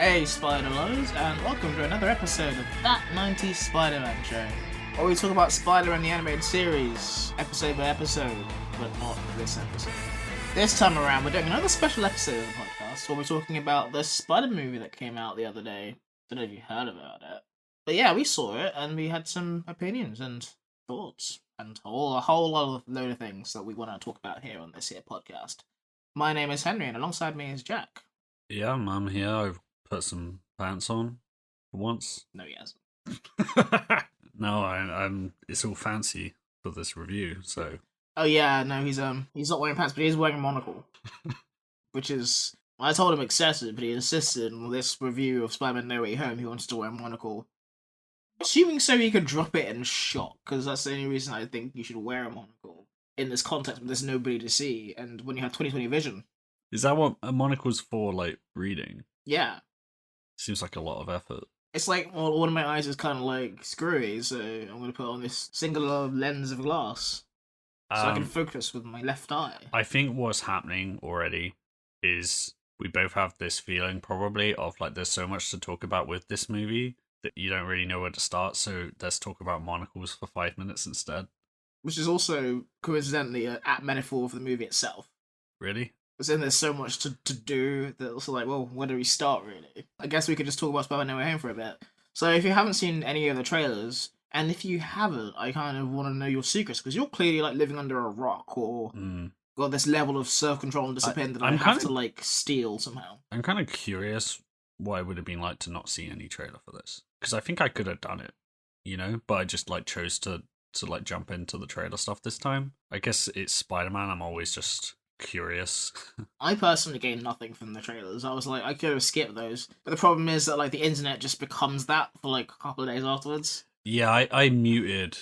Hey Spider-Lows, and welcome to another episode of That 90s Spider-Man Show, where we talk about Spider-Man the Animated Series, episode by episode, but not this episode. This time around, we're doing another special episode of the podcast, where we're talking about the Spider movie that came out the other day. Don't know if you heard about it. But yeah, we saw it, and we had some opinions and thoughts, and a whole load of things that we want to talk about here on this here podcast. My name is Henry, and alongside me is Jack. Yeah, I'm here. I've put some pants on for once. No, he hasn't. No, I'm. It's all fancy for this review. So. Oh yeah, no, he's not wearing pants, but he is wearing a monocle, which is I told him excessive, but he insisted on this review of Spider-Man: No Way Home. He wants to wear a monocle, assuming so he could drop it in shock, because that's the only reason I think you should wear a monocle in this context when there's nobody to see, and when you have 20/20 vision. Is that what a monocle's for? Like reading? Yeah. Seems like a lot of effort. It's like, well, one of my eyes is kind of like screwy, so I'm going to put on this singular lens of glass so I can focus with my left eye. I think what's happening already is we both have this feeling probably of like there's so much to talk about with this movie that you don't really know where to start, so let's talk about monocles for 5 minutes instead. Which is also, coincidentally, an apt metaphor for the movie itself. Really? Because then there's so much to do that also like, well, where do we start, really? I guess we could just talk about Spider-Man No Way Home for a bit. So if you haven't seen any of the trailers, and if you haven't, I kind of want to know your secrets, because you're clearly like living under a rock, or got this level of self-control and discipline that I have to like steal somehow. I'm kind of curious what it would have been like to not see any trailer for this. Because I think I could have done it, you know? But I just like chose to like jump into the trailer stuff this time. I guess it's Spider-Man, I'm always just curious. I personally gained nothing from the trailers. I was like, I could have skipped those, but the problem is that like the internet just becomes that for like a couple of days afterwards. Yeah, I muted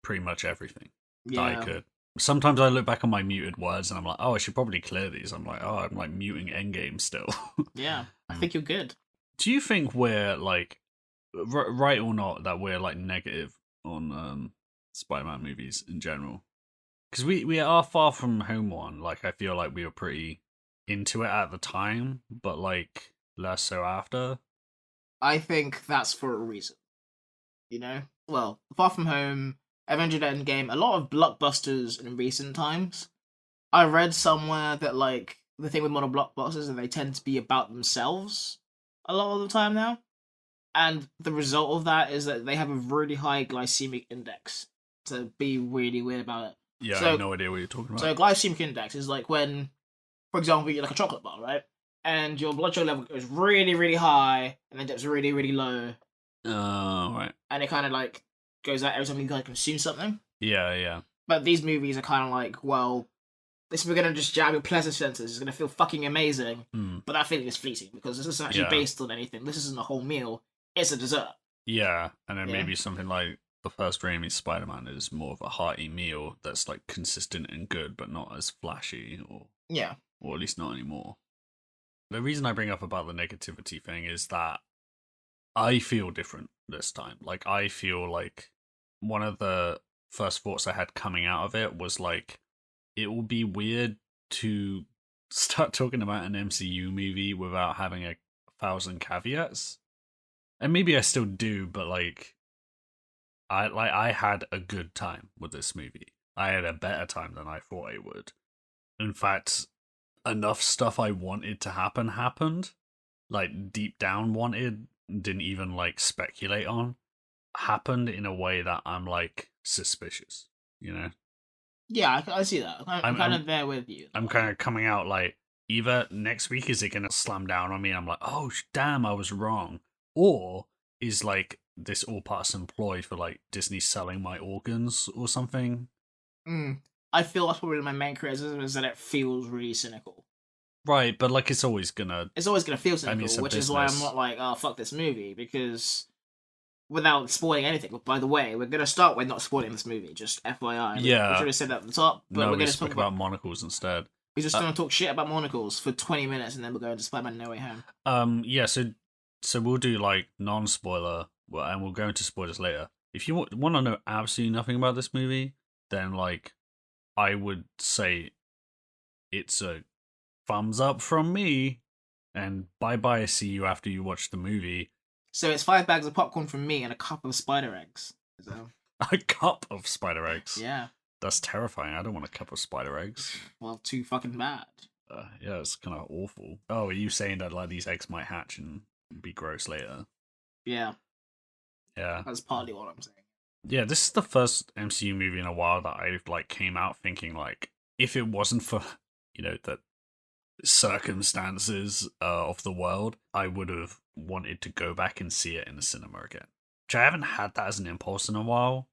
pretty much everything that I could. Sometimes I look back on my muted words and I'm like, oh, I should probably clear these. I'm like muting Endgame still. Yeah, I think you're good. Do you think we're like right or not that we're like negative on Spider-Man movies in general? Because we are Far From Home one. Like, I feel like we were pretty into it at the time, but like less so after. I think that's for a reason. You know? Well, Far From Home, Avengers Endgame, a lot of blockbusters in recent times. I read somewhere that like the thing with modern blockbusters is they tend to be about themselves a lot of the time now. And the result of that is that they have a really high glycemic index to be really weird about it. Yeah, so, I have no idea what you're talking about. So glycemic index is like when, for example, you get like a chocolate bar, right? And your blood sugar level goes really, really high, and then dips really, really low. Right. And it kind of like goes out every time you like consume something. Yeah. But these movies are kind of like, well, we're gonna just jab your pleasure centers. It's gonna feel fucking amazing, but that feeling is fleeting because this isn't actually based on anything. This isn't a whole meal. It's a dessert. Yeah, and then maybe something like the first Raimi Spider-Man is more of a hearty meal that's like consistent and good, but not as flashy, or at least not anymore. The reason I bring up about the negativity thing is that I feel different this time. Like, I feel like one of the first thoughts I had coming out of it was like, it will be weird to start talking about an MCU movie without having 1,000 caveats. And maybe I still do, but like I had a good time with this movie. I had a better time than I thought I would. In fact, enough stuff I wanted to happen happened. Like, deep down wanted, didn't even like speculate on, happened in a way that I'm like suspicious, you know? Yeah, I see that. I'm kind of there with you. I'm kind of coming out like, either next week is it going to slam down on me and I'm like, oh damn, I was wrong. Or is like this all part of ploy for like Disney selling my organs or something? I feel that's probably my main criticism is that it feels really cynical. Right, but like it's always gonna feel cynical, which is why I'm not like, oh fuck this movie, because without spoiling anything. But by the way, we're gonna start with not spoiling this movie, just FYI. Yeah, we should have said that at the top. But we're gonna talk about monocles instead. We're just gonna talk shit about monocles for 20 minutes, and then we'll go into Spider-Man No Way Home. Yeah, so we'll do like non-spoiler, and we'll go into spoilers later. If you want to know absolutely nothing about this movie, then like I would say it's a thumbs up from me. And bye-bye, see you after you watch the movie. So it's 5 bags of popcorn from me and a cup of spider eggs. So... A cup of spider eggs? Yeah. That's terrifying. I don't want a cup of spider eggs. Well, too fucking bad. Yeah, it's kind of awful. Oh, are you saying that like these eggs might hatch and be gross later? Yeah. Yeah. That's partly what I'm saying. Yeah, this is the first MCU movie in a while that I like came out thinking like, if it wasn't for, the circumstances of the world, I would have wanted to go back and see it in the cinema again. Which I haven't had that as an impulse in a while.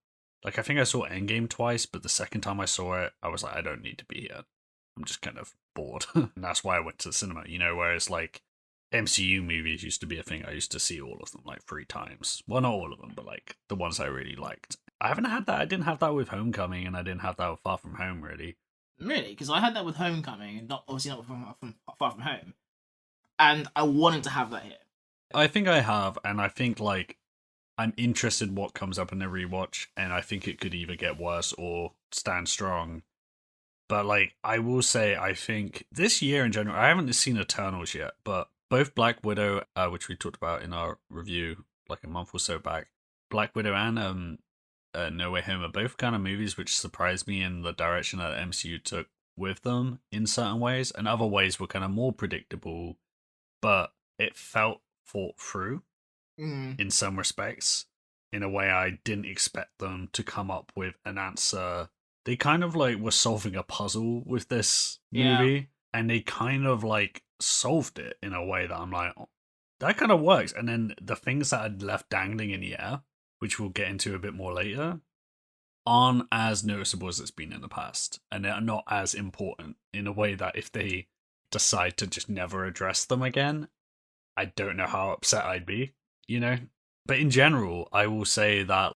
Like, I think I saw Endgame twice, but the second time I saw it, I was like, I don't need to be here. I'm just kind of bored. And that's why I went to the cinema, whereas like MCU movies used to be a thing. I used to see all of them like 3 times. Well, not all of them, but like the ones I really liked. I haven't had that. I didn't have that with Homecoming, and I didn't have that with Far From Home, really. Really? Because I had that with Homecoming, and obviously not from Far From Home. And I wanted to have that here. I think I have, and I think like I'm interested what comes up in the rewatch, and I think it could either get worse or stand strong. But like, I will say, I think this year in general, I haven't seen Eternals yet, but both Black Widow, which we talked about in our review like a month or so back, Black Widow and No Way Home are both kind of movies which surprised me in the direction that MCU took with them in certain ways, and other ways were kind of more predictable, but it felt thought through in some respects, in a way I didn't expect them to come up with an answer. They kind of like were solving a puzzle with this movie, and they kind of like solved it in a way that I'm like, oh, that kind of works. And then the things that I'd left dangling in the air, which we'll get into a bit more later, aren't as noticeable as it's been in the past, and they're not as important in a way that if they decide to just never address them again, I don't know how upset I'd be, But in general, I will say that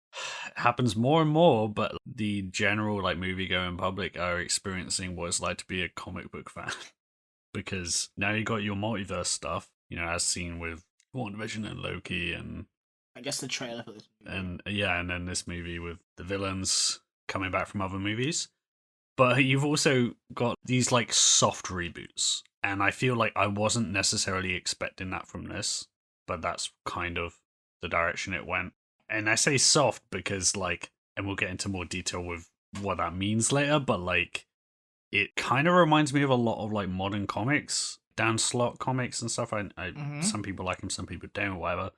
it happens more and more, but the general like movie-going public are experiencing what it's like to be a comic book fan. Because now you got your multiverse stuff, as seen with WandaVision and Loki, and I guess the trailer for this movie. And then this movie with the villains coming back from other movies. But you've also got these like soft reboots, and I feel like I wasn't necessarily expecting that from this, but that's kind of the direction it went. And I say soft because like, and we'll get into more detail with what that means later, but like, it kind of reminds me of a lot of like modern comics, Dan Slott comics and stuff. Some people like him, some people don't, whatever.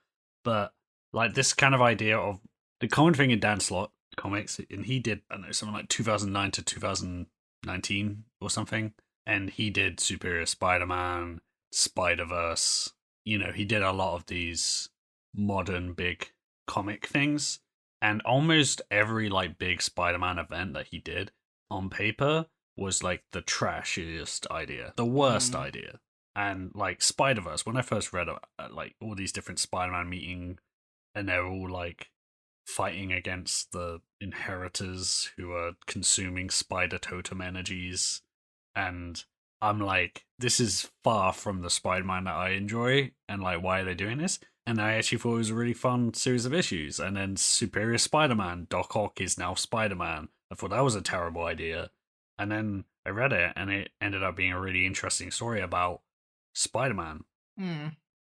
But like this kind of idea of the common thing in Dan Slott comics, and he did, I don't know, something like 2009 to 2019 or something, and he did Superior Spider-Man, Spider-Verse. He did a lot of these modern big comic things, and almost every like big Spider-Man event that he did on paper was like the trashiest idea, the worst idea. And like Spider-Verse, when I first read like all these different Spider-Man meeting, and they're all like fighting against the inheritors who are consuming spider totem energies, and I'm like, this is far from the Spider-Man that I enjoy, and like, why are they doing this? And I actually thought it was a really fun series of issues. And then Superior Spider-Man, Doc Ock is now Spider-Man. I thought that was a terrible idea. And then I read it, and it ended up being a really interesting story about Spider-Man.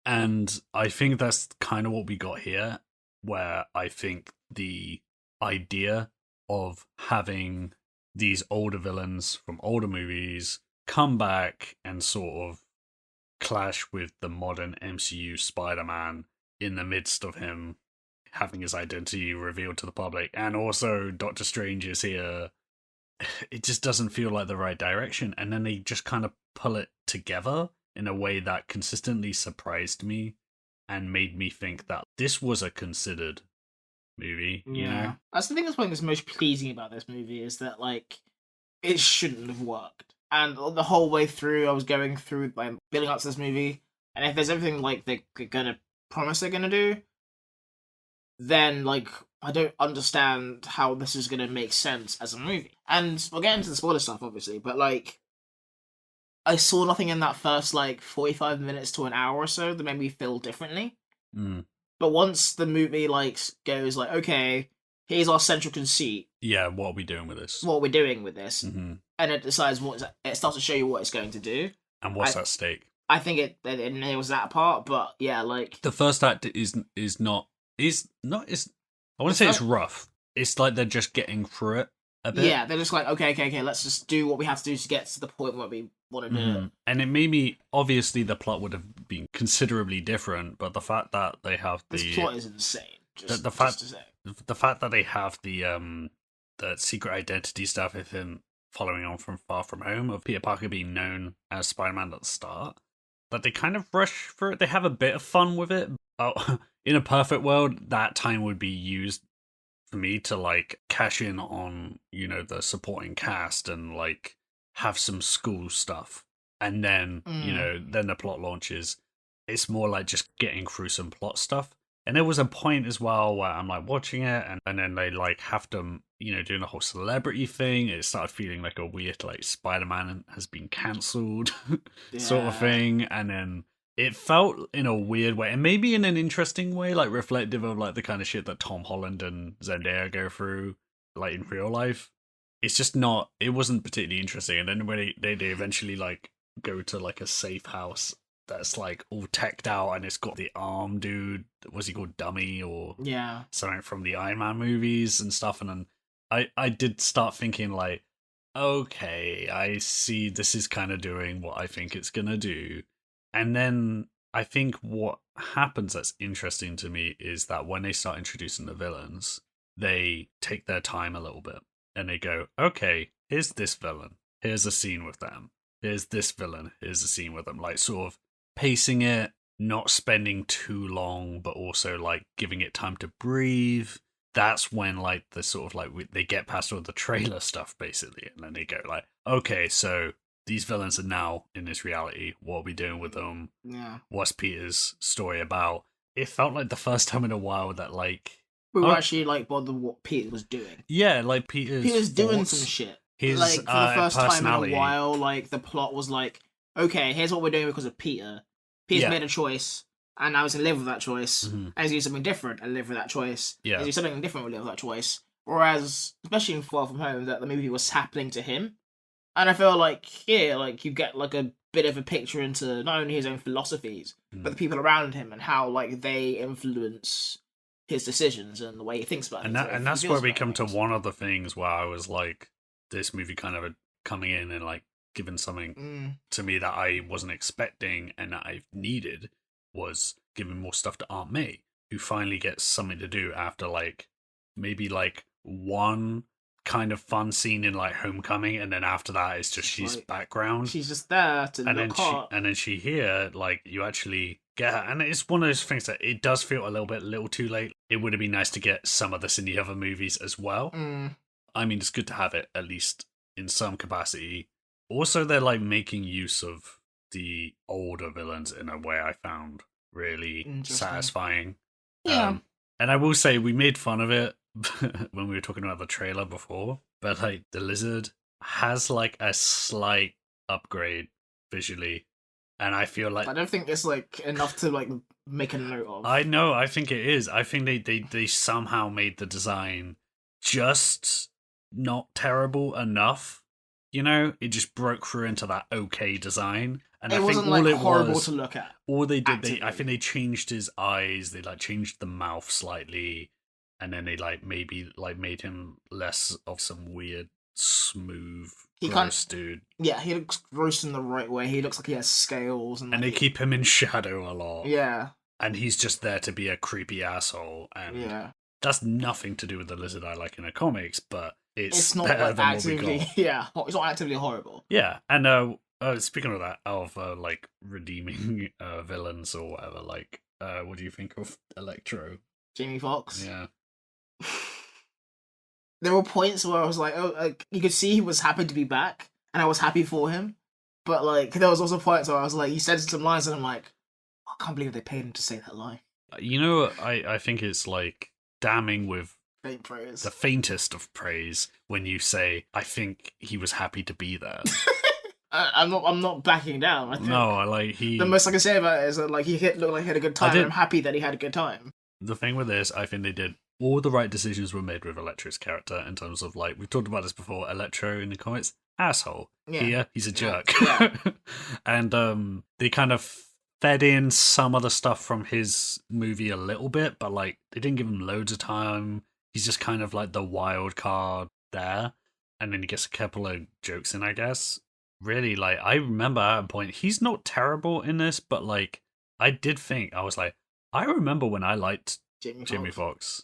And I think that's kind of what we got here, where I think the idea of having these older villains from older movies come back and sort of clash with the modern MCU Spider-Man in the midst of him having his identity revealed to the public, and also Doctor Strange is here, it just doesn't feel like the right direction. And then they just kind of pull it together in a way that consistently surprised me and made me think that this was a considered movie, you know? That's the thing that's most pleasing about this movie, is that, like, it shouldn't have worked. And the whole way through, I was going through, like, building up to this movie, and if there's everything, like, they're gonna promise they're gonna do, then, like, I don't understand how this is gonna make sense as a movie. And we'll get into the spoiler stuff, obviously, but, like, I saw nothing in that first, like, 45 minutes to an hour or so that made me feel differently. But once the movie, like, goes, like, okay, here's our central conceit. Yeah, what are we doing with this? And it decides it starts to show you what it's going to do. And what's at stake. I think it nails that part, but yeah, like the first act is not. I want to say it's rough. It's like they're just getting through it a bit. Yeah, they're just like, okay, let's just do what we have to do to get to the point where we want to do it. And it made me, obviously the plot would have been considerably different, but the fact that they have this plot is insane. The fact that they have the secret identity stuff with him following on from Far From Home, of Peter Parker being known as Spider-Man at the start, that they kind of rush for it. They have a bit of fun with it. Oh, in a perfect world, that time would be used for me to like cash in on, you know, the supporting cast and like have some school stuff, and then you know, then the plot launches. It's more like just getting through some plot stuff. And there was a point as well where I'm like watching it, and then they like have to, you know, doing the whole celebrity thing. It started feeling like a weird, like Spider-Man has been cancelled sort of thing. And then it felt in a weird way, and maybe in an interesting way, like reflective of like the kind of shit that Tom Holland and Zendaya go through, like in real life. It's just not. It wasn't particularly interesting. And then when they eventually like go to like a safe house that's like all teched out, and it's got the arm dude. Was he called Dummy or something from the Iron Man movies and stuff? And then I did start thinking like, okay, I see this is kind of doing what I think it's gonna do. And then I think what happens that's interesting to me is that when they start introducing the villains, they take their time a little bit and they go, okay, here's this villain, here's a scene with them. Here's this villain, here's a scene with them. Like sort of pacing it, not spending too long, but also like giving it time to breathe. That's when like the sort of like they get past all the trailer stuff basically, and then they go like, okay, so these villains are now in this reality. What are we doing with them? Yeah. What's Peter's story about? It felt like the first time in a while that like we were actually like bothered what Peter was doing. Yeah, like Peter's doing some shit. His like for the first time in a while, like the plot was like, okay, here's what we're doing because of Peter. Peter's made a choice, and now he's gonna live with that choice. And he's do something different and live with that choice. Yeah. He's do something different and live with that choice. Whereas, especially in Far From Home, that the movie was happening to him. And I feel like here, like you get like a bit of a picture into not only his own philosophies, but the people around him and how like they influence his decisions and the way he thinks about it. And that's where we come to one of the things where I was like, this movie kind of coming in and like giving something to me that I wasn't expecting and that I needed, was giving more stuff to Aunt May, who finally gets something to do after like maybe like one kind of fun scene in like Homecoming, and then after that it's just she's like, background. She's just there to and look hot. And then she here, like you actually get her, and it's one of those things that it does feel a little too late. It would have been nice to get some of this in the other movies as well. I mean, it's good to have it at least in some capacity. Also, they're like making use of the older villains in a way I found really satisfying. Yeah. And I will say we made fun of it when we were talking about the trailer before, but like the Lizard has like a slight upgrade visually, and I feel like I don't think it's like enough to like make a note of. I know, I think it is. I think they somehow made the design just not terrible enough. You know, it just broke through into that okay design. And it wasn't like horrible to look at. All they did, I think they changed his eyes. They like changed the mouth slightly, and then they like maybe like made him less of some weird, smooth, gross dude. Yeah, he looks gross in the right way. He looks like he has scales, and they keep him in shadow a lot. Yeah, and he's just there to be a creepy asshole. And that's nothing to do with the Lizard I like in the comics, but it's not better like than actively, what we got. Yeah, it's not actively horrible. Yeah, and speaking of that, like redeeming villains or whatever, like what do you think of Electro? Jamie Foxx? Yeah. There were points where I was like, oh, like, you could see he was happy to be back, and I was happy for him. But like, there was also points where I was like, he said some lines, and I'm like, I can't believe they paid him to say that line. You know, I think it's like damning with faint praise, the faintest of praise, when you say, I think he was happy to be there. I'm not backing down. I think the most I can say about it is that like he looked like he had a good time. And I'm happy that he had a good time. The thing with this, I think they did all the right decisions were made with Electro's character in terms of like we've talked about this before. Electro in the comics asshole. Yeah. Here, he's a jerk. Yeah. And they kind of fed in some other stuff from his movie a little bit, but like they didn't give him loads of time. He's just kind of like the wild card there, and then he gets a couple of jokes in, I guess. Really, like I remember at a point, he's not terrible in this, but like I did think, I was like, I remember when I liked Jamie Foxx.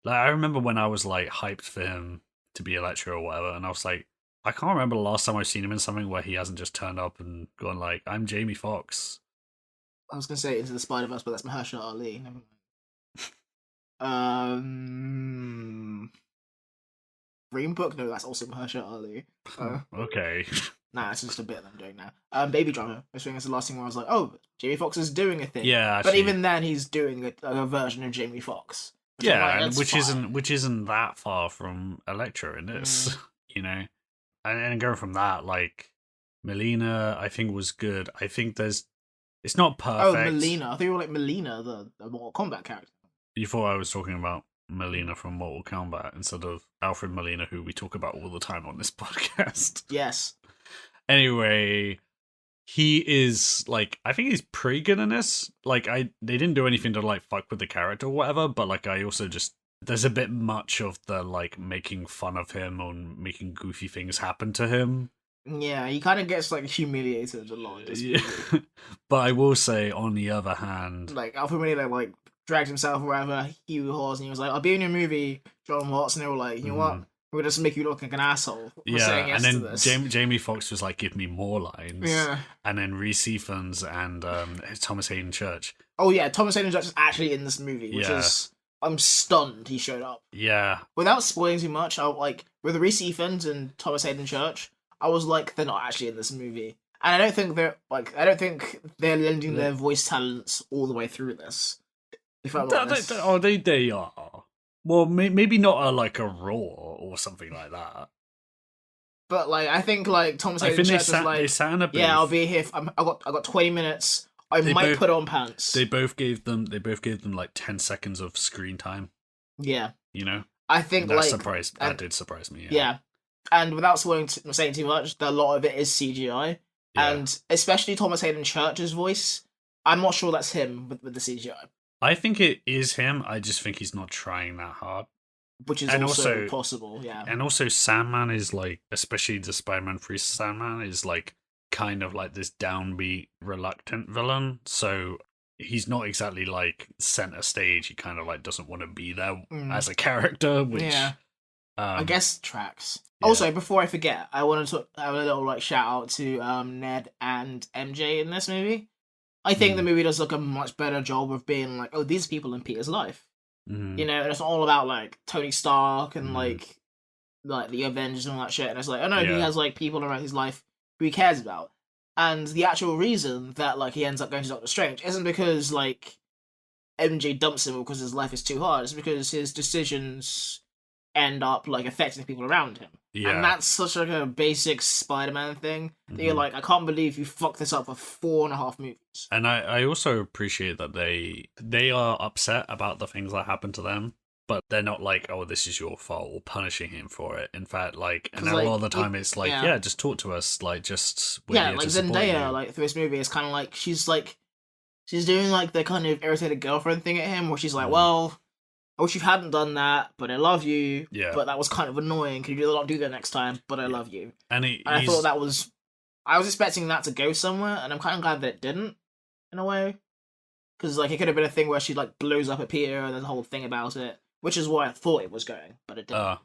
Like I remember when I was like hyped for him to be Electro or whatever, and I was like, I can't remember the last time I've seen him in something where he hasn't just turned up and gone like, I'm Jamie Foxx. I was gonna say Into the Spider-Verse, but that's Mahershala Ali. Never mind. Green Book? No, that's also Mahershala Ali. Okay. Nah, it's just a bit that I'm doing now. Baby Driver. I think it's the last thing where I was like, oh, Jamie Foxx is doing a thing. Yeah, actually, but even then, he's doing a version of Jamie Foxx. Yeah, like, which isn't that far from Electro in this, you know. And going from that, like Melina, I think was good. I think it's not perfect. Oh, Melina! I thought you were like Melina, the Mortal Kombat character. You thought I was talking about Melina from Mortal Kombat instead of Alfred Molina, who we talk about all the time on this podcast. Yes. Anyway, he is like, I think he's pretty good in this. Like, they didn't do anything to like fuck with the character or whatever, but like I also just, there's a bit much of the like making fun of him or making goofy things happen to him. Yeah, he kind of gets like humiliated a lot in this movie. But I will say, on the other hand, like Alfred Molina like dragged himself wherever he was, and he was like, "I'll be in your movie, John Watts," and they were like, "You know what? We're gonna just make you look like an asshole for saying yes and to then this." Jamie Foxx was like, "Give me more lines." Yeah. And then Reese Ifans and Thomas Hayden Church. Oh yeah, Thomas Hayden Church is actually in this movie, which is, I'm stunned he showed up. Yeah. Without spoiling too much, I like with Reese Ifans and Thomas Hayden Church, I was like, they're not actually in this movie, and I don't think they're lending their voice talents all the way through this. If I'm honest. They are. Well, maybe not like a Raw or something like that. But like, I think like Thomas Hayden Church was like, they sat in a booth. "Yeah, I'll be here. I got 20 minutes. I might put on pants." They both gave them like 10 seconds of screen time. Yeah, you know. I think that did surprise me. Yeah, and without saying too much, a lot of it is CGI, and especially Thomas Hayden Church's voice. I'm not sure that's him with the CGI. I think it is him. I just think he's not trying that hard. Which is also possible, yeah. And also Sandman is like, especially the Spider-Man 3 Sandman, is like kind of like this downbeat, reluctant villain. So he's not exactly like center stage. He kind of like doesn't want to be there as a character, which... I guess tracks. Yeah. Also, before I forget, I want to have a little like shout out to Ned and MJ in this movie. I think the movie does like a much better job of being like, oh, these people in Peter's life. You know, and it's all about like Tony Stark and like the Avengers and all that shit. And it's like, oh no, he has like people around his life who he cares about. And the actual reason that like he ends up going to Doctor Strange isn't because like MJ dumps him or because his life is too hard. It's because his decisions end up like affecting the people around him. Yeah. And that's such like a basic Spider-Man thing that you're like, I can't believe you fucked this up for 4.5 movies. And I also appreciate that they are upset about the things that happen to them, but they're not like, oh, this is your fault, or punishing him for it. In fact, like, and a lot of the time it's like, just talk to us, like, just we're here like to Zendaya, like through this movie, is kind of like she's doing like the kind of irritated girlfriend thing at him, where she's like, well, I wish you hadn't done that, but I love you. Yeah. But that was kind of annoying. Can you not do that next time? But I love you. And I thought that was... I was expecting that to go somewhere, and I'm kind of glad that it didn't, in a way. Because, like, it could have been a thing where she, like, blows up at Peter, and there's a whole thing about it, which is where I thought it was going, but it didn't.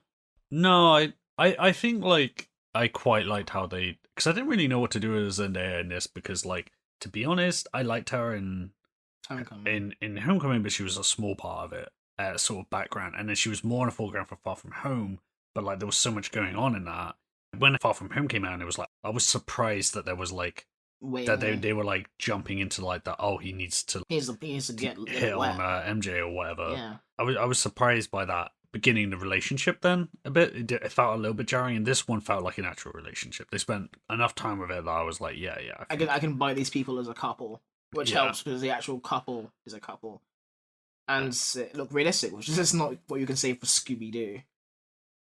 No, I think, like, I quite liked how they... Because I didn't really know what to do with Zendaya in this, because, like, to be honest, I liked her in Homecoming, but she was a small part of it. Sort of background, and then she was more in the foreground for Far From Home, but like there was so much going on in that. When Far From Home came out, it was like I was surprised that there was like they were like jumping into like that. Oh, he needs to get hit on MJ or whatever. Yeah, I was surprised by that beginning the relationship. Then a bit, it felt a little bit jarring, and this one felt like an actual relationship. They spent enough time with it that I was like, I can buy these people as a couple, which helps because the actual couple is a couple. And look realistic, which is just not what you can say for Scooby-Doo.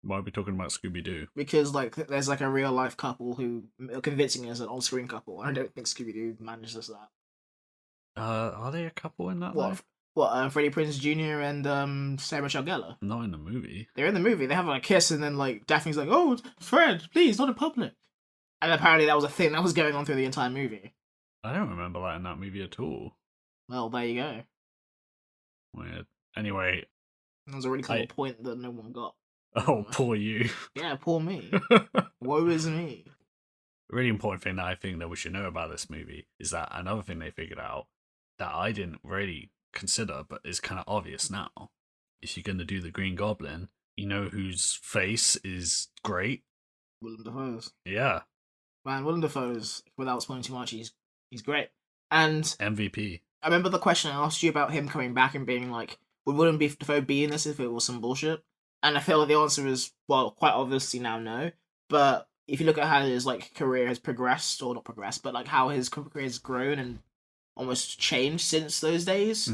Why are we talking about Scooby-Doo? Because like there's like a real life couple who are convincing as an on-screen couple. I don't think Scooby-Doo manages that. Are they a couple in that? What? Freddie Prinze Jr. and Sarah Michelle Gellar. Not in the movie. They're in the movie. They have like a kiss, and then like Daphne's like, "Oh, Fred, please, not in public." And apparently that was a thing that was going on through the entire movie. I don't remember that in that movie at all. Well, there you go. Weird. Anyway, that was a really cool point that no one got. Oh, poor you. Yeah, poor me. Woe is me. A really important thing that I think that we should know about this movie is that another thing they figured out that I didn't really consider, but is kind of obvious now. If you're going to do the Green Goblin, you know whose face is great? Willem Dafoe's. Yeah. Man, Willem Dafoe's, without spoiling too much, he's great. And MVP. I remember the question I asked you about him coming back and being like, would Willem Dafoe be in this if it was some bullshit? And I feel like the answer is, well, quite obviously now no. But if you look at how his like career has progressed, or not progressed, but like how his career has grown and almost changed since those days,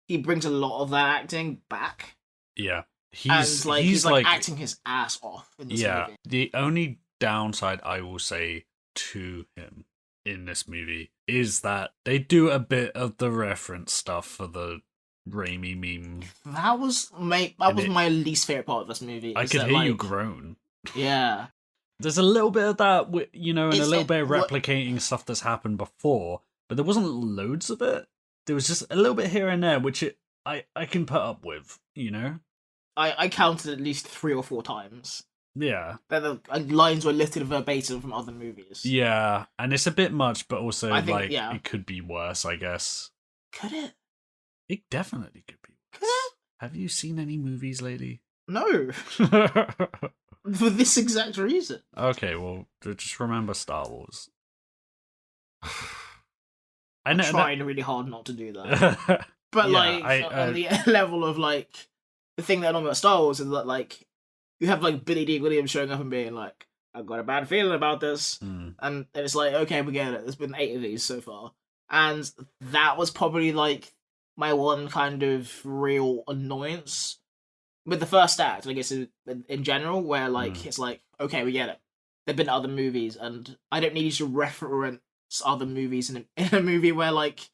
he brings a lot of that acting back. Yeah. He's like acting his ass off in this movie. The only downside I will say to him in this movie is that they do a bit of the reference stuff for the Raimi meme. That was my least favorite part of this movie. I could hear you groan. Yeah. There's a little bit of that, and a little bit of replicating stuff that's happened before, but there wasn't loads of it. There was just a little bit here and there, which I can put up with, I counted at least 3 or 4 times. Yeah. That the lines were lifted verbatim from other movies. Yeah, and it's a bit much, but also it could be worse, I guess. Could it? It definitely could be worse. Could it? Have you seen any movies lately? No. For this exact reason. Okay, well, just remember Star Wars. I'm trying really hard not to do that. But on the level of like the thing that I know about Star Wars is that like you have like Billy D. Williams showing up and being like, I've got a bad feeling about this. And it's like, okay, we get it. There's been 8 of these so far. And that was probably like my one kind of real annoyance with the first act, I guess, in general, where like it's like, okay, we get it. There've been other movies, and I don't need you to reference other movies in a movie where like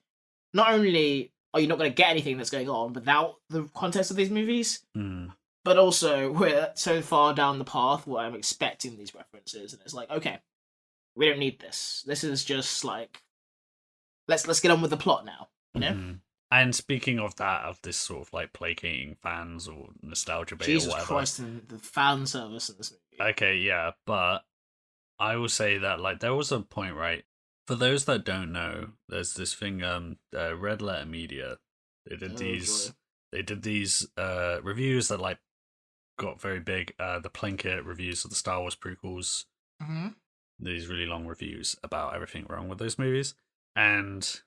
not only are you not going to get anything that's going on without the context of these movies, but also we're so far down the path where I'm expecting these references, and it's like, okay, we don't need this. This is just like let's get on with the plot now, you know. And speaking of that, of this sort of like placating fans or nostalgia bait or whatever. Jesus Christ, the fan service in this movie. Okay, yeah, but I will say that like there was a point, right? For those that don't know, there's this thing, Red Letter Media. They did these reviews that like got very big. The Plinkett reviews of the Star Wars prequels. These really long reviews about everything wrong with those movies, and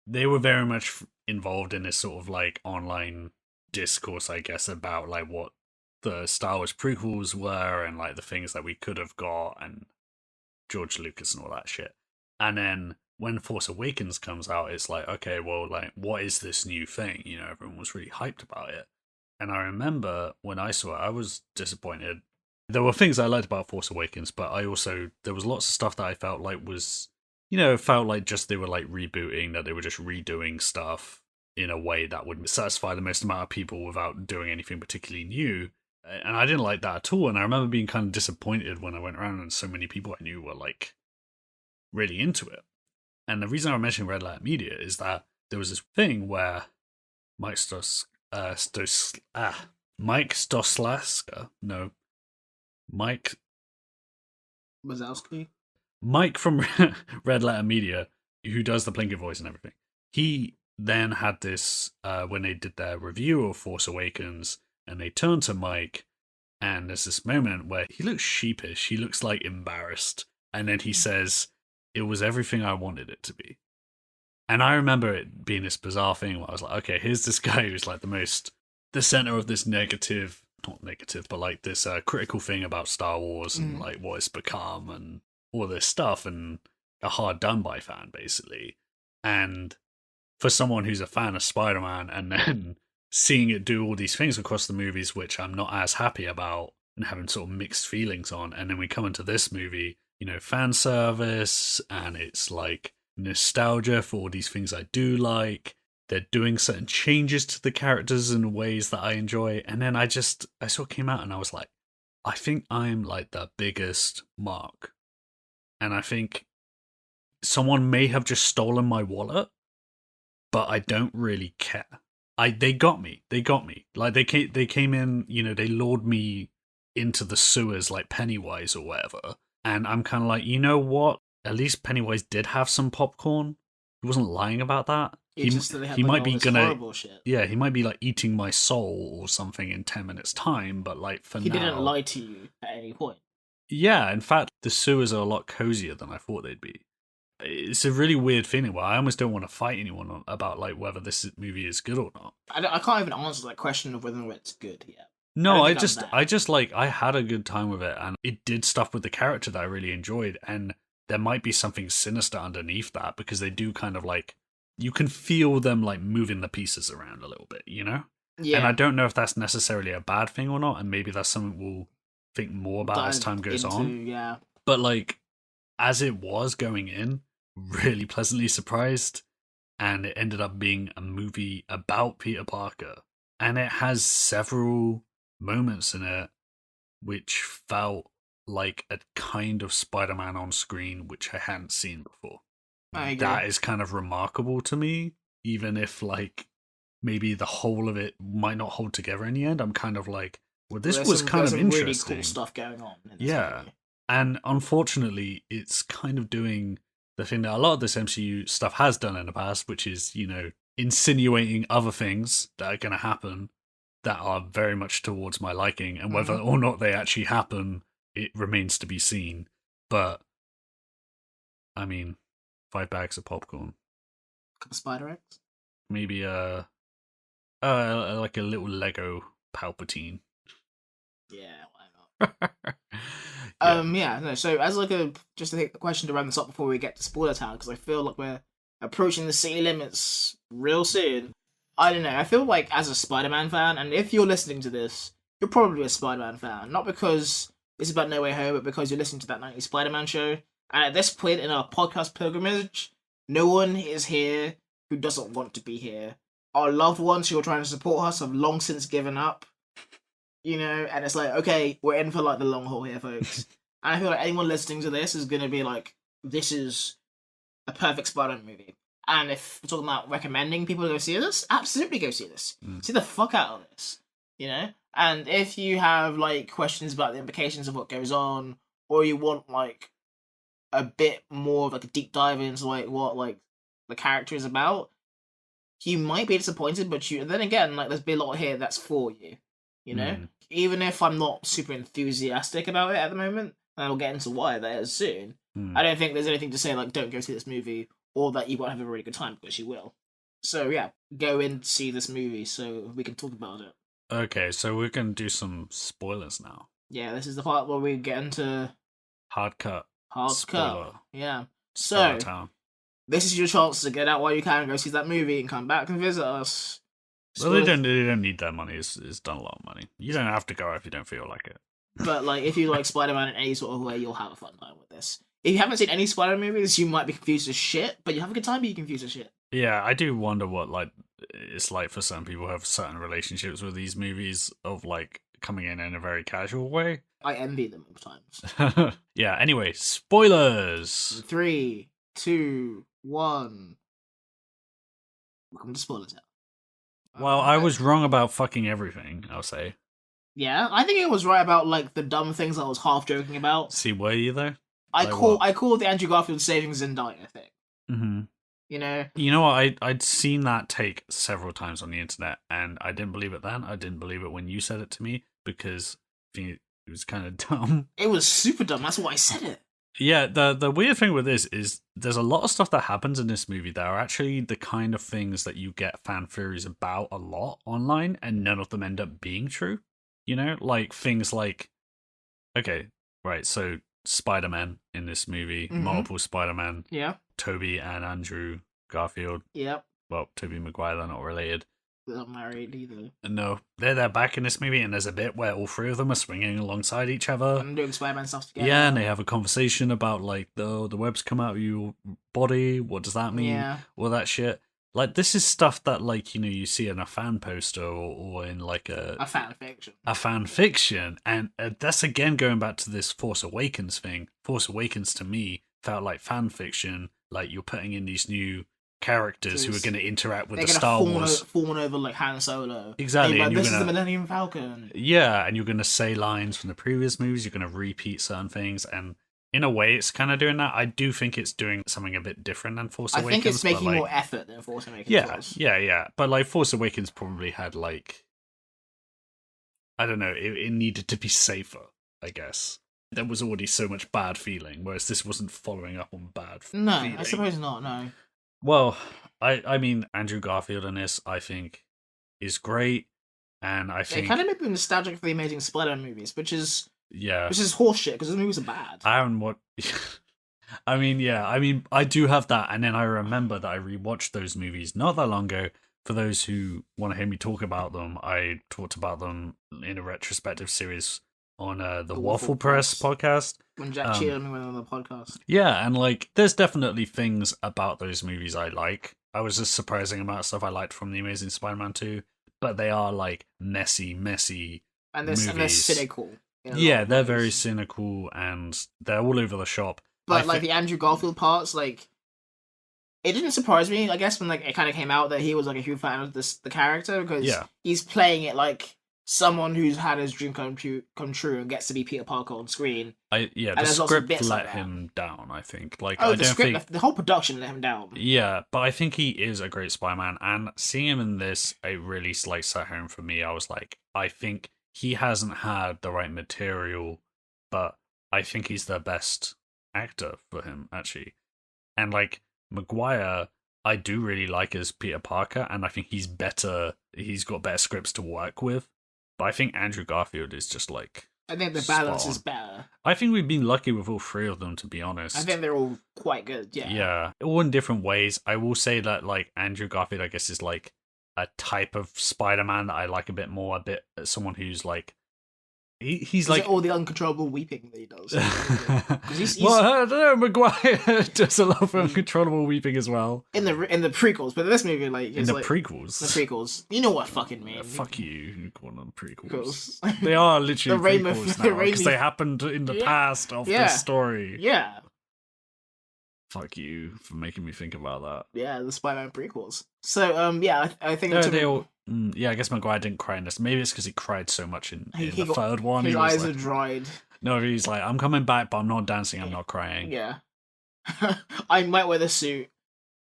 they were very much involved in this sort of like online discourse, I guess, about like what the Star Wars prequels were and like the things that we could have got and George Lucas and all that shit. And then when Force Awakens comes out, it's like, okay, well, like, what is this new thing? Everyone was really hyped about it. And I remember when I saw it, I was disappointed. There were things I liked about Force Awakens, but there was lots of stuff that I felt like was, it felt like just they were like rebooting, that they were just redoing stuff in a way that would satisfy the most amount of people without doing anything particularly new. And I didn't like that at all. And I remember being kind of disappointed when I went around and so many people I knew were like really into it. And the reason I'm mentioning Red Letter Media is that there was this thing where Mike Stoslaska, Mike Wazowski? Mike from Red Letter Media, who does the Plinkett voice and everything, he then had this, when they did their review of Force Awakens, and they turned to Mike, and there's this moment where he looks sheepish, he looks like embarrassed, and then he says, "It was everything I wanted it to be." And I remember it being this bizarre thing where I was like, okay, here's this guy who's like the center of this not negative, but like this critical thing about Star Wars and like what it's become and all this stuff, and a hard done by fan basically. And for someone who's a fan of Spider-Man and then seeing it do all these things across the movies, which I'm not as happy about, and having sort of mixed feelings on. And then we come into this movie, fan service, and it's like nostalgia for all these things I do like. They're doing certain changes to the characters in ways that I enjoy. And then I sort of came out and I was like, I think I'm like the biggest mark. And I think someone may have just stolen my wallet, but I don't really care. They got me. Like they came in, they lured me into the sewers like Pennywise or whatever. And I'm kind of like, you know what? At least Pennywise did have some popcorn. He wasn't lying about that. He might be gonna, yeah, he might be like eating my soul or something in 10 minutes time. But like for now, he didn't lie to you at any point. Yeah, in fact, the sewers are a lot cozier than I thought they'd be. It's a really weird feeling where I almost don't want to fight anyone about like whether this movie is good or not. I can't even answer that question of whether it's good yet. No, I just like, I had a good time with it, and it did stuff with the character that I really enjoyed, and there might be something sinister underneath that, because they do kind of like, you can feel them like moving the pieces around a little bit, Yeah. And I don't know if that's necessarily a bad thing or not, and maybe that's something we'll think more about as time goes on. Yeah. But like, as it was going in, really pleasantly surprised, and it ended up being a movie about Peter Parker, and it has several moments in it which felt like a kind of Spider-Man on screen which I hadn't seen before. That is kind of remarkable to me, even if like maybe the whole of it might not hold together in the end. I'm kind of like, well, this was kind of interesting. Really cool stuff going on. Yeah. Movie. And unfortunately, it's kind of doing the thing that a lot of this MCU stuff has done in the past, which is, insinuating other things that are going to happen that are very much towards my liking. And whether or not they actually happen, it remains to be seen. But, I mean, 5 bags of popcorn. Couple Spider Eggs? Maybe like a little Lego Palpatine. Yeah, why not? No, so as like just to take the question to round this up before we get to spoiler town, because I feel like we're approaching the city limits real soon. I don't know, I feel like as a Spider-Man fan, and if you're listening to this, you're probably a Spider-Man fan, not because it's about No Way Home, but because you're listening to that 90s Spider-Man show. And at this point in our podcast pilgrimage, no one is here who doesn't want to be here. Our loved ones who are trying to support us have long since given up. And it's like, okay, we're in for like the long haul here, folks. And I feel like anyone listening to this is going to be like, this is a perfect Spider-Man movie. And if we're talking about recommending people to go see this, absolutely go see this. See the fuck out of this, And if you have like questions about the implications of what goes on, or you want like a bit more of like a deep dive into like what like the character is about, you might be disappointed, but then again, like there's been a lot here that's for you. Even if I'm not super enthusiastic about it at the moment, and I'll get into why that is soon, I don't think there's anything to say like don't go see this movie, or that you won't have a really good time, because you will. So yeah, go in to see this movie so we can talk about it. Okay, so we're going to do some spoilers now. Yeah, this is the part where we get into hard cut. Yeah. So this is your chance to get out while you can, go see that movie, and come back and visit us. Well, they don't need that money. It's done a lot of money. You don't have to go if you don't feel like it. But like, if you like Spider-Man in any sort of way, you'll have a fun time with this. If you haven't seen any Spider-Man movies, you might be confused as shit, but you have a good time being confused as shit. Yeah, I do wonder what like it's like for some people who have certain relationships with these movies, of like coming in a very casual way. I envy them sometimes. Yeah, anyway, spoilers! 3, 2, 1. Welcome to Spoiler Town. Well, I was wrong about fucking everything, I'll say. Yeah, I think it was right about like the dumb things I was half joking about. See, were you though? I call the Andrew Garfield saving Zendaya thing. Mm-hmm. You know what? I'd seen that take several times on the internet, and I didn't believe it then. I didn't believe it when you said it to me, because I think it was kind of dumb. It was super dumb. That's why I said it. Yeah, the weird thing with this is there's a lot of stuff that happens in this movie that are actually the kind of things that you get fan theories about a lot online, and none of them end up being true. Like things like, okay, right, so Spider-Man in this movie, multiple Spider-Man. Yeah. Tobey and Andrew Garfield. Yep. Well, Tobey Maguire, they're not related. not married either. No, they're back in this movie, and there's a bit where all three of them are swinging alongside each other and doing Spider-Man stuff together. Yeah, and they have a conversation about like the webs come out of your body. What does that mean? Yeah. All that shit. Like, this is stuff that, like, you know, you see in a fan poster or in like a fan fiction. A fan fiction, and that's again going back to this Force Awakens thing. Force Awakens to me felt like fan fiction. Like, you're putting in these new characters who are going to interact with the Star Wars. Fawn over like Han Solo. Exactly. And this is the Millennium Falcon. Yeah, and you're going to say lines from the previous movies. You're going to repeat certain things, and in a way, it's kind of doing that. I do think it's doing something a bit different than Force Awakens. I think it's making more effort than Force Awakens was. Yeah. But like Force Awakens probably had like, I don't know, it needed to be safer, I guess. There was already so much bad feeling, whereas this wasn't following up on bad feeling. No, I suppose not, no. Well, I mean, Andrew Garfield in this, I think, is great, and I think... It kind of made me nostalgic for the Amazing Spider-Man movies, which is Yeah. Which is horseshit, because those movies are bad. I haven't watched... I mean, I do have that, and then I remember that I rewatched those movies not that long ago. For those who want to hear me talk about them, I talked about them in a retrospective series on the Waffle Press podcast. When Jack Cheerman went on the podcast. Yeah, and like, there's definitely things about those movies I like. I was just surprising amount of stuff I liked from The Amazing Spider-Man 2, but they are like messy and they're cynical. Yeah, they're very cynical, and they're all over the shop. But like the Andrew Garfield parts, like, it didn't surprise me, I guess, when like it kind of came out that he was like a huge fan of the character, because he's playing it like someone who's had his dream come true and gets to be Peter Parker on screen. The script let him down, I think. Like, the whole production let him down. Yeah, but I think he is a great Spider-Man, and seeing him in this, it really like sat home for me. I was like, I think he hasn't had the right material, but I think he's the best actor for him, actually. And like Maguire, I do really like as Peter Parker, and I think he's got better scripts to work with. But I think Andrew Garfield is just like, I think the balance is better. I think we've been lucky with all three of them, to be honest. I think they're all quite good, yeah. Yeah, all in different ways. I will say that like Andrew Garfield, I guess, is like a type of Spider-Man that I like a bit more, a bit someone who's like, he's like all the uncontrollable weeping that he does. he's... Well, I don't know. Maguire does a lot of uncontrollable weeping as well in the prequels, but in this movie, like in the prequels, you know what I fucking mean. Fuck you call them prequels. They are literally prequels now because they happened in the past of this story. Yeah. Fuck you for making me think about that. Yeah, the Spider-Man prequels. So, I think they all. I guess Maguire didn't cry in this. Maybe it's because he cried so much in the third one. His eyes are dried. No, he's like, I'm coming back, but I'm not dancing. I'm not crying. Yeah. I might wear the suit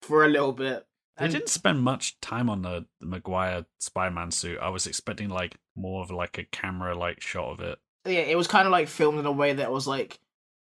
for a little bit. They didn't spend much time on the Maguire Spider-Man suit. I was expecting like more of like a camera like shot of it. Yeah, it was kind of like filmed in a way that was like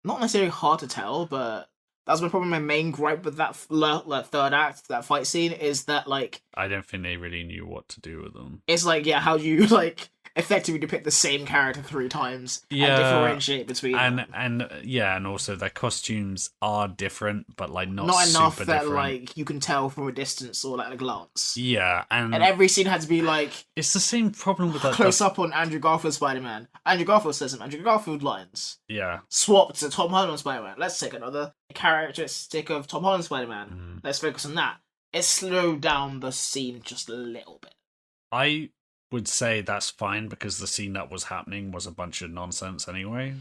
not necessarily hard to tell, but that's probably my main gripe with that third act, that fight scene, is that, like... I don't think they really knew what to do with them. It's like, how do you, like, effectively depict the same character 3 times and differentiate between them? And also their costumes are different, but, like, not enough super that, different. like, you can tell from a distance or at a glance. Yeah, and every scene had to be, like... It's the same problem with that... Close up on Andrew Garfield Spider-Man. Andrew Garfield says some Andrew Garfield lines. Yeah. Swapped to Tom Holland Spider-Man. Let's take another characteristic of Tom Holland Spider-Man. Let's focus on that. It slowed down the scene just a little bit. I would say that's fine because the scene that was happening was a bunch of nonsense anyway.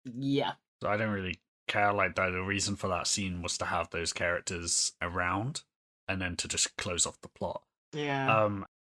Yeah. So I don't really care like that. The reason for that scene was to have those characters around and then to just close off the plot. Yeah.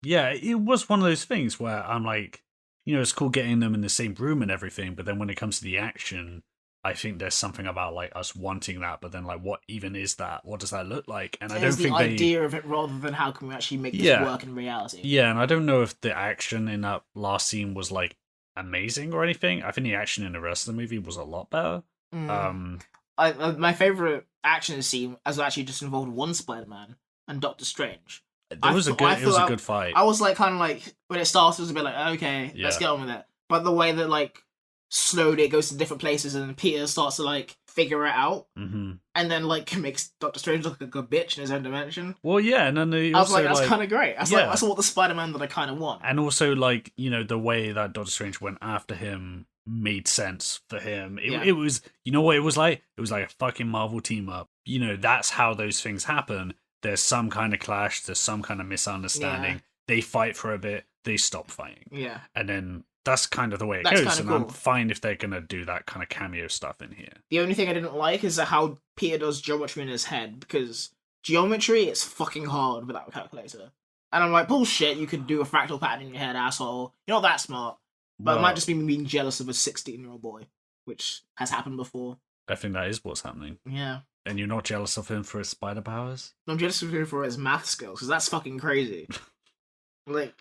Yeah, it was one of those things where I'm like, you know, it's cool getting them in the same room and everything, but then when it comes to the action, I think there's something about like us wanting that, but then like, what even is that? What does that look like? And I don't think the idea of it rather than how can we actually make this work in reality. Yeah, and I don't know if the action in that last scene was like amazing or anything. I think the action in the rest of the movie was a lot better. My favorite action scene has actually just involved one Spider-Man and Doctor Strange. It was a good fight. I was like, kind of like, when it started, it was a bit like, okay, let's get on with it. But the way that like slowly it goes to different places, and then Peter starts to like figure it out, and then like makes Doctor Strange look like a bitch in his own dimension. Well, yeah, and then I was like, that's kind of great. That's what the Spider-Man that I kind of want. And also, like, you know, the way that Doctor Strange went after him made sense for him. It was, you know what it was like? It was like a fucking Marvel team up. You know, that's how those things happen. There's some kind of clash. There's some kind of misunderstanding. Yeah. They fight for a bit. They stop fighting. Yeah. And then that's kind of the way it goes. And cool. I'm fine if they're going to do that kind of cameo stuff in here. The only thing I didn't like is how Peter does geometry in his head, because geometry is fucking hard without a calculator. And I'm like, bullshit, you could do a fractal pattern in your head, asshole. You're not that smart. But it might just be me being jealous of a 16-year-old boy, which has happened before. I think that is what's happening. Yeah. And you're not jealous of him for his spider powers? No, I'm jealous of him for his math skills, because that's fucking crazy. Like,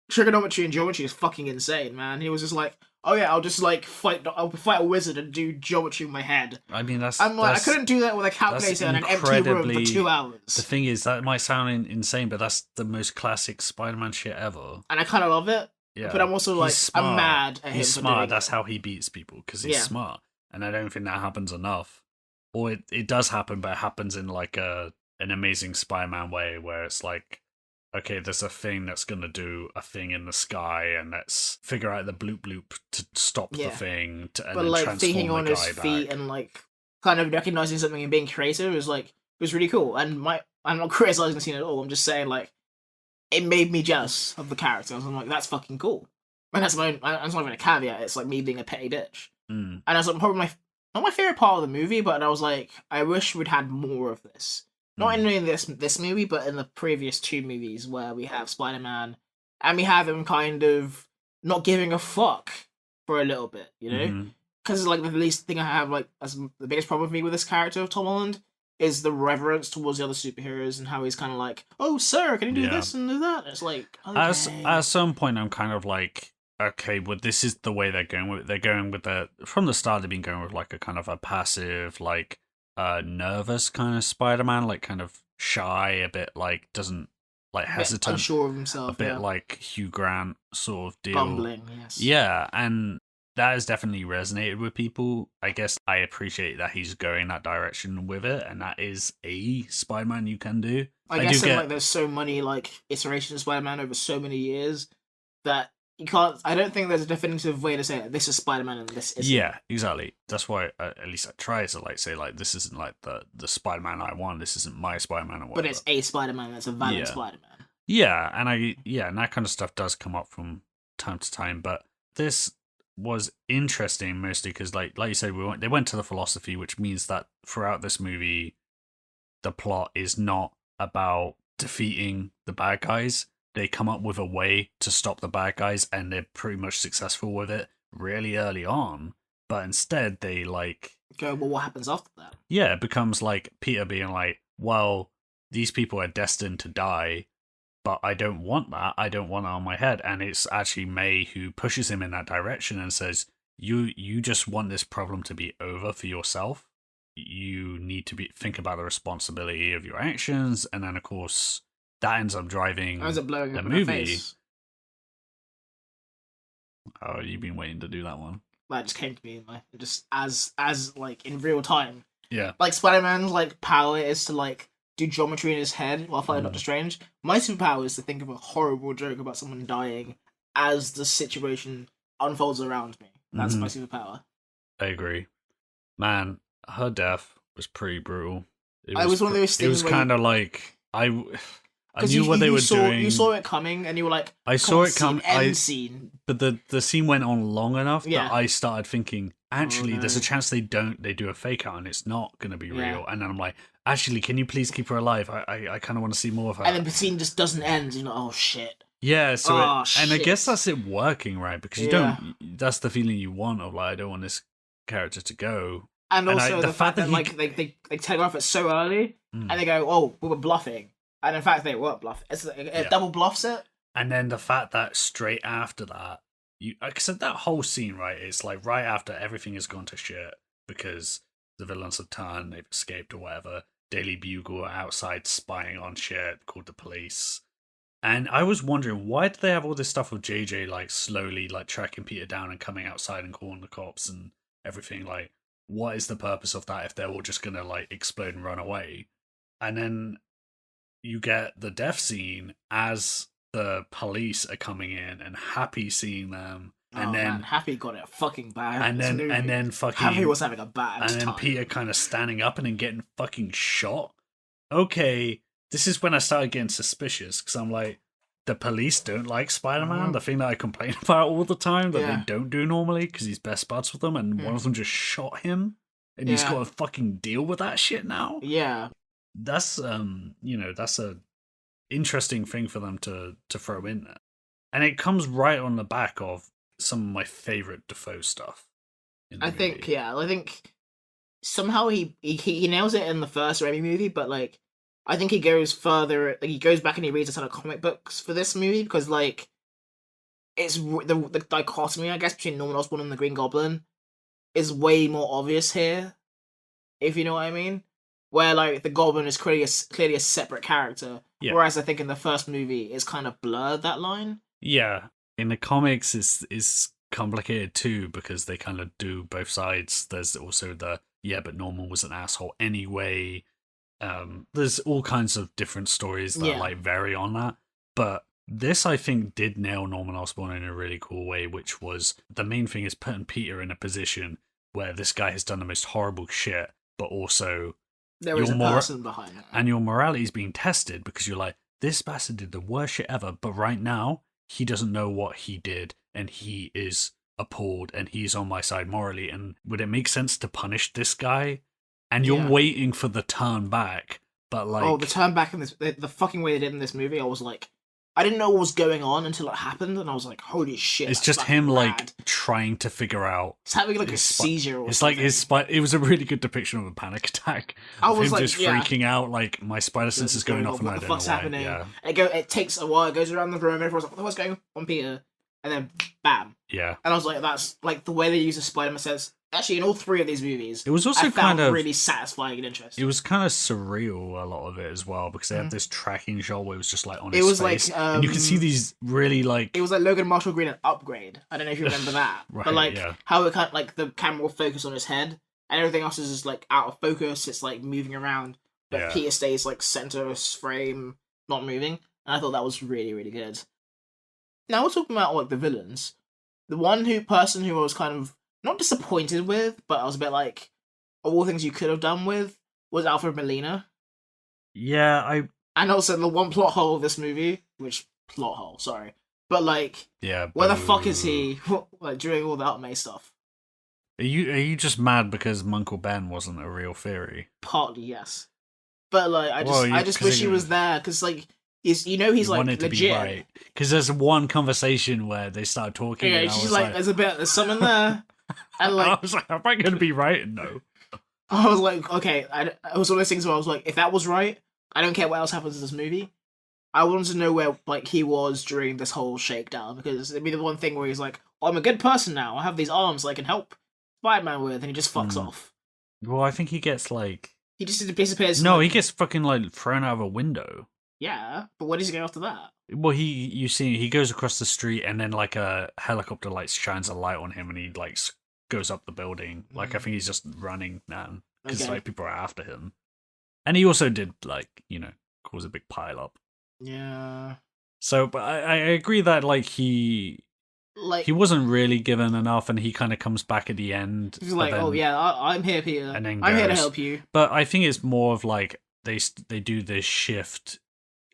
trigonometry and geometry is fucking insane, man. He was just like, oh yeah, I'll just like fight a wizard and do geometry in my head. I mean, I couldn't do that with a calculator in an empty room for 2 hours. The thing is, that might sound insane, but that's the most classic Spider-Man shit ever. And I kind of love it. Yeah, but I'm also like, I'm mad at him. He's smart. That's how he beats people, because he's smart. And I don't think that happens enough. Or it does happen, but it happens in like an Amazing Spider-Man way, where it's like, okay, there's a thing that's going to do a thing in the sky, and let's figure out the bloop to stop the thing, and then like thinking on his feet and like kind of recognizing something and being creative was really cool. And I'm not criticizing the scene at all. I'm just saying, like, it made me jealous of the characters. I'm like, that's fucking cool. And that's not even a caveat. It's like me being a petty bitch. And that's like probably not my favorite part of the movie, but I was like, I wish we'd had more of this. Not only in this movie, but in the previous 2 movies where we have Spider-Man, and we have him kind of not giving a fuck for a little bit, you know? Because like the least thing I have like as the biggest problem with me with this character of Tom Holland is the reverence towards the other superheroes and how he's kind of like, oh sir, can you do this and do that? And it's like, okay. At some point, I'm kind of like, okay, well, this is the way they're going with. They're going with from the start. They've been going with like a kind of a passive, like nervous kind of Spider-Man, like kind of shy, a bit like doesn't like hesitant, unsure of himself, a bit like Hugh Grant sort of deal. Bumbling, yes. Yeah, and that has definitely resonated with people. I guess I appreciate that he's going that direction with it, and that is a Spider-Man you can do. I guess like there's so many like iterations of Spider-Man over so many years that you can't. I don't think there's a definitive way to say that this is Spider-Man and this isn't. Yeah, exactly. That's why at least I try to like say like this isn't like the Spider-Man I want. This isn't my Spider-Man or whatever. But it's a Spider-Man that's a valid Spider-Man. Yeah, and and that kind of stuff does come up from time to time. But this was interesting mostly because like you said, they went to the philosophy, which means that throughout this movie, the plot is not about defeating the bad guys. They come up with a way to stop the bad guys, and they're pretty much successful with it really early on. But instead, they like go, well, what happens after that? Yeah, it becomes like Peter being like, well, these people are destined to die, but I don't want that. I don't want it on my head. And it's actually May who pushes him in that direction and says, you just want this problem to be over for yourself. You need to think about the responsibility of your actions. And then, of course, that ends up driving the movie. Oh, you've been waiting to do that one. That just came to me, just as like in real time. Yeah. Like Spider-Man's like power is to like do geometry in his head while fighting Doctor Strange. My superpower is to think of a horrible joke about someone dying as the situation unfolds around me. That's my superpower. I agree. Man, her death was pretty brutal. It was one of those things. It was kind of like I knew what they were doing. You saw it coming, and you were like, I saw it come. End scene. But the scene went on long enough that I started thinking, actually, there's a chance they do a fake out, and it's not going to be real. And then I'm like, actually, can you please keep her alive? I kind of want to see more of her. And then the scene just doesn't end. You're like, oh shit. Yeah. So and I guess that's it working, right? Because you don't. That's the feeling you want of like, I don't want this character to go. And also the fact that like they telegraph it so early, and they go, oh, we were bluffing. And in fact, they were bluff. It double bluffs it. And then the fact that straight after that, like I said, that whole scene, right? It's like right after everything has gone to shit because the villains have turned, they've escaped or whatever. Daily Bugle are outside spying on shit, called the police. And I was wondering, why do they have all this stuff with JJ like slowly like tracking Peter down and coming outside and calling the cops and everything? Like, what is the purpose of that if they're all just gonna like explode and run away? And then you get the death scene as the police are coming in and Happy seeing them. And then man, Happy got it fucking bad. And then fucking Happy was having a bad and then time. Peter kind of standing up and then getting fucking shot. Okay, this is when I started getting suspicious because I'm like, the police don't like Spider-Man, the thing that I complain about all the time that they don't do normally because he's best buds with them, and one of them just shot him, and he's got to fucking deal with that shit now. Yeah, that's that's a interesting thing for them to throw in there, and it comes right on the back of some of my favorite Dafoe stuff. I think somehow he nails it in the first Raimi movie, but like I think he goes further. Like, he goes back and he reads a ton of comic books for this movie because like it's the dichotomy, I guess, between Norman Osborn and the Green Goblin is way more obvious here, if you know what I mean. Where like the Goblin is clearly a separate character, whereas I think in the first movie it's kind of blurred that line. Yeah, in the comics is complicated too because they kind of do both sides. There's also the but Norman was an asshole anyway. There's all kinds of different stories that like vary on that, but this I think did nail Norman Osborn in a really cool way, which was the main thing is putting Peter in a position where this guy has done the most horrible shit, but also there is a person behind it, and your morality is being tested because you're like, this bastard did the worst shit ever, but right now he doesn't know what he did and he is appalled and he's on my side morally, and would it make sense to punish this guy? And you're waiting for the turn back, but like... the turn back in this... The fucking way they did in this movie, I was like... I didn't know what was going on until it happened, and I was like, holy shit. It's just him, like, trying to figure out... It's having, like, a seizure or it's something. Like, it was a really good depiction of a panic attack. I was him like, just freaking out, like, my spider sense is going off and I don't know why. What the fuck's happening? Yeah. It takes a while, it goes around the room, everyone's like, what's going on, Peter? And then, bam. Yeah. And I was like, that's, like, the way they use the Spider-Man sense... Actually, in all three of these movies, it was also kind of really satisfying and interesting. It was kind of surreal, a lot of it as well, because they had this tracking shot where it was just like on his face, and you can see these really like. It was like Logan Marshall Green an Upgrade. I don't know if you remember that, right, but like how it kind of, like the camera will focus on his head, and everything else is just like out of focus. It's like moving around, but Peter stays like center frame, not moving. And I thought that was really, really good. Now we're talking about like the villains. The person who I was kind of not disappointed with, but I was a bit like, of all things you could have done with, was Alfred Molina. Yeah, And also the one plot hole of this movie, but like, where the fuck is he, like, during all that May stuff? Are you just mad because Uncle Ben wasn't a real theory? Partly, yes. But like, I just wish he was there, because like, he's like legit. Because there's one conversation where they start talking. Yeah, she's like, there's something there. And like, I was like, am I going to be right? No. I was like, okay. It was one of those things where I was like, if that was right, I don't care what else happens in this movie. I wanted to know where like he was during this whole shakedown, because it'd be the one thing where he's like, oh, I'm a good person now. I have these arms that I can help Spider-Man with, and he just fucks off. Well, I think he gets like he just disappears. No, he gets fucking like thrown out of a window. Yeah, but what does he get after that? Well, you see, he goes across the street, and then like a helicopter like shines a light on him, and he like goes up the building. Like I think he's just running now because like people are after him, and he also did like cause a big pile up. Yeah. So, but I agree that like he wasn't really given enough, and he kind of comes back at the end. He's like, oh yeah, I'm here, Peter, and then I'm here to help you. But I think it's more of like they do this shift.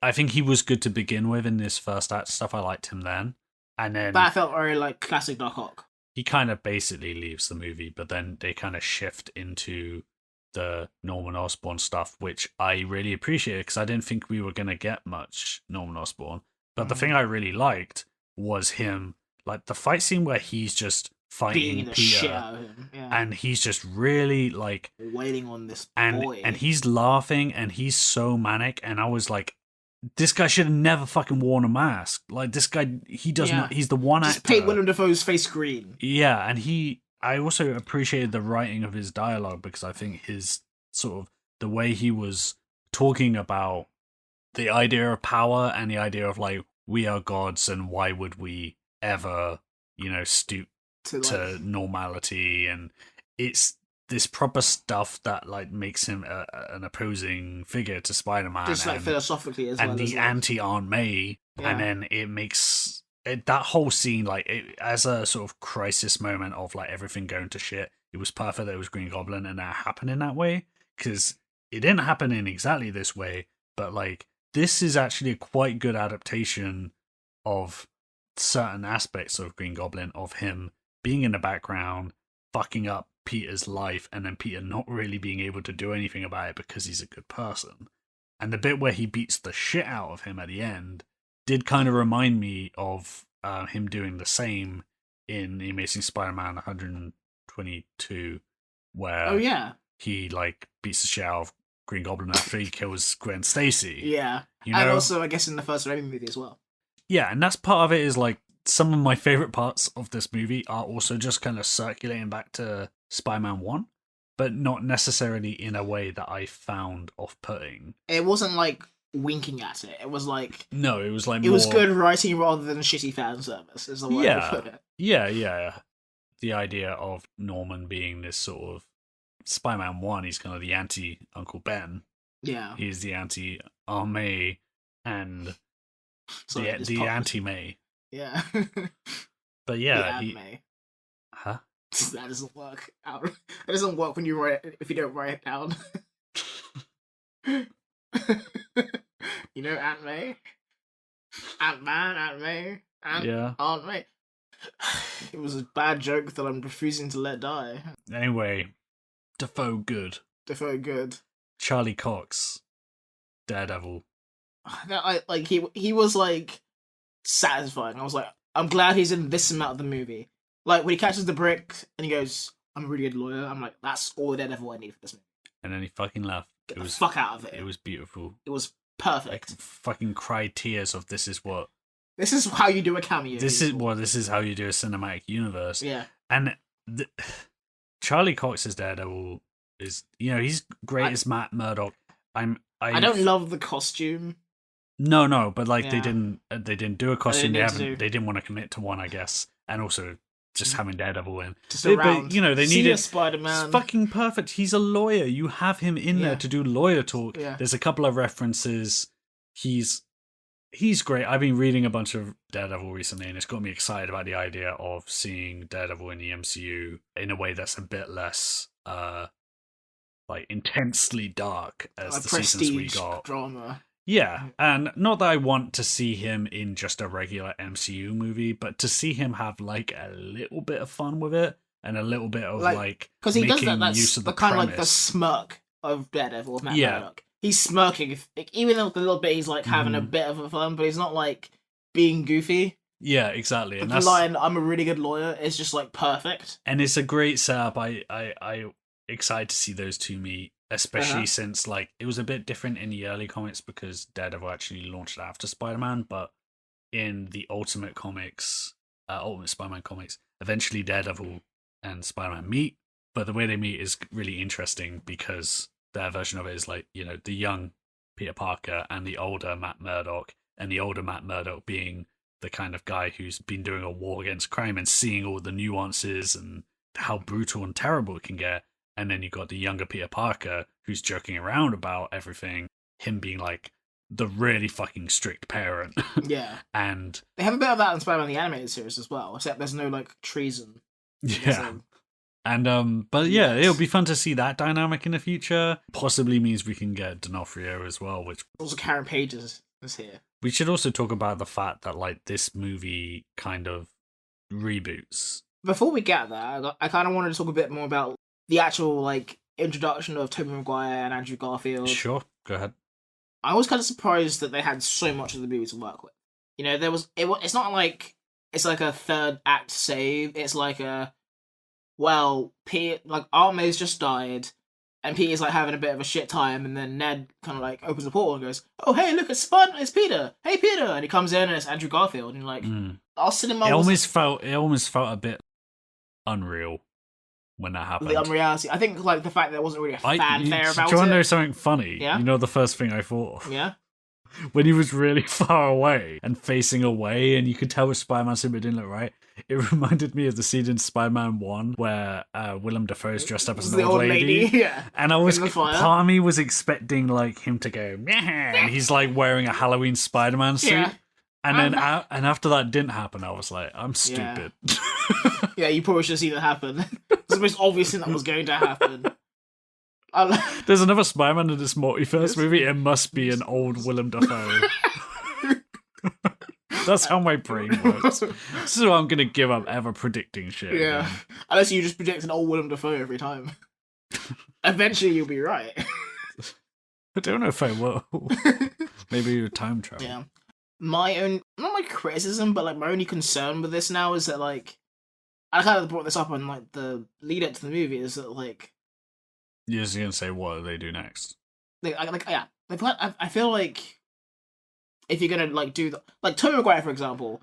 I think he was good to begin with in this first act stuff. I liked him then. And then... But I felt very like classic Doc Ock. He kind of basically leaves the movie, but then they kind of shift into the Norman Osborn stuff, which I really appreciated because I didn't think we were going to get much Norman Osborn. But the thing I really liked was him, like the fight scene where he's just fighting the Peter, shit out of him. Yeah. And he's just really like... waiting on this boy. And he's laughing, and he's so manic, and I was like, this guy should have never fucking worn a mask. Like, this guy, he does not... He's the one actor... Just paint Willem Dafoe's face green. Yeah, and I also appreciated the writing of his dialogue, because I think his sort of... the way he was talking about the idea of power and the idea of like we are gods and why would we ever, stoop to normality, and it's this proper stuff that like makes him an opposing figure to Spider-Man, just like philosophically as well, and the anti Aunt May, and then it makes that whole scene like as a sort of crisis moment of like everything going to shit. It was perfect that it was Green Goblin and that happened in that way, because it didn't happen in exactly this way, but like this is actually a quite good adaptation of certain aspects of Green Goblin, of him being in the background, fucking up Peter's life, and then Peter not really being able to do anything about it because he's a good person. And the bit where he beats the shit out of him at the end did kind of remind me of him doing the same in The Amazing Spider-Man 122, where he like beats the shit out of Green Goblin after he kills Gwen Stacy. Yeah. And also, I guess, in the first Raimi movie as well. Yeah, and that's part of it. Is like some of my favorite parts of this movie are also just kind of circulating back to Spider-Man 1, but not necessarily in a way that I found off-putting. It wasn't like winking at it. It was like... No, it was like it was good writing rather than shitty fan service, is the way I put it. Yeah. The idea of Norman being this sort of... Spider-Man 1, he's kind of the anti-Uncle Ben. Yeah. He's the anti-Aunt May and the anti-May. Yeah. But yeah, May. Huh? That doesn't work out. It doesn't work when you write it, if you don't write it down. You know Aunt May? Ant-Man, Aunt May, Aunt May. It was a bad joke that I'm refusing to let die. Anyway, Dafoe good. Charlie Cox, Daredevil. He was like satisfying. I was like, I'm glad he's in this amount of the movie. Like when he catches the brick and he goes, "I'm a really good lawyer." I'm like, that's all the Daredevil I need for this movie. And then he fucking laughed. Get the fuck out of it. It was beautiful. It was perfect. Like, fucking cried tears of this is how you do a cameo. This is how you do a cinematic universe. Yeah. And Charlie Cox's Daredevil is, he's great as Matt Murdock. I don't love the costume. No, but like they didn't do a costume. They didn't want to commit to one, I guess. And also just having Daredevil in. Just around. But, they needed Spider-Man. It's fucking perfect. He's a lawyer. You have him in there to do lawyer talk. Yeah. There's a couple of references. He's great. I've been reading a bunch of Daredevil recently, and it's got me excited about the idea of seeing Daredevil in the MCU in a way that's a bit less like intensely dark as the seasons we got. Drama. Yeah, and not that I want to see him in just a regular MCU movie, but to see him have like a little bit of fun with it and a little bit of like because he does that. That's use of the kind premise. of like the smirk of Daredevil of Matt Murdock. He's smirking, even though the little bit he's like having a bit of a fun, but he's not like being goofy. Yeah, exactly. And the line, "I'm a really good lawyer," is just like perfect. And it's a great setup. I excited to see those two meet. Especially since, like, it was a bit different in the early comics because Daredevil actually launched after Spider-Man, but in the Ultimate Spider-Man comics, eventually Daredevil and Spider-Man meet, but the way they meet is really interesting because their version of it is, like, the young Peter Parker and the older Matt Murdock, and the older Matt Murdock being the kind of guy who's been doing a war against crime and seeing all the nuances and how brutal and terrible it can get. And then you got the younger Peter Parker who's joking around about everything, him being like the really fucking strict parent. Yeah. And they have a bit of that in Spider-Man the Animated Series as well, except there's no like treason. Yeah. And but yeah, it'll be fun to see that dynamic in the future. Possibly means we can get D'Onofrio as well, which also Karen Page is here. We should also talk about the fact that like this movie kind of reboots. Before we get there, I kind of wanted to talk a bit more about the actual like introduction of Tobey Maguire and Andrew Garfield. Sure, go ahead. I was kind of surprised that they had so much of the movie to work with. It's not like it's like a third act save. It's like Aunt May's just died, and Peter's like having a bit of a shit time, and then Ned kind of like opens the portal and goes, "Oh hey, look, it's Peter. Hey Peter," and he comes in and it's Andrew Garfield, and like our cinema. It almost felt a bit unreal when that happened. The unreality. I think like the fact that there wasn't really a fanfare about it. Do you want to know something funny? Yeah. The first thing I thought of? Yeah. when he was really far away and facing away, and you could tell with Spider-Man Super didn't look right. It reminded me of the scene in Spider-Man 1 where Willem Dafoe is dressed up as an old lady. Yeah. And part of me was expecting like him to go, and he's like wearing a Halloween Spider-Man suit. Yeah. And then and after that didn't happen, I was like, I'm stupid. Yeah, you probably should have seen that happen. It's the most obvious thing that was going to happen. There's another Spider-Man in this multiverse movie. It must be an old Willem Dafoe. That's how my brain works. This is why I'm going to give up ever predicting shit. Yeah. Again. Unless you just predict an old Willem Dafoe every time. Eventually you'll be right. I don't know if I will. Maybe you're time travel. Yeah. My own, not my criticism, but like my only concern with this now is that like, I kind of brought this up on like the lead up to the movie, is that like... You're just going to say, what do they do next? I feel like if you're gonna like do the like Tobey Maguire, for example,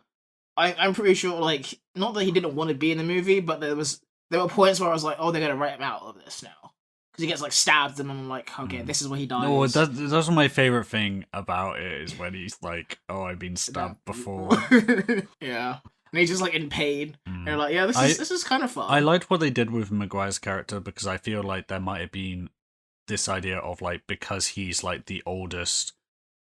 I'm pretty sure like not that he didn't want to be in the movie, but there were points where I was like, oh, they're gonna write him out of this now because he gets like stabbed, and I'm like, okay, this is where he dies. No, that's my favorite thing about it is when he's like, oh, I've been stabbed before. Yeah, and he's just like in pain. And you're like, yeah, this is kind of fun. I liked what they did with Maguire's character because I feel like there might have been this idea of like because he's like the oldest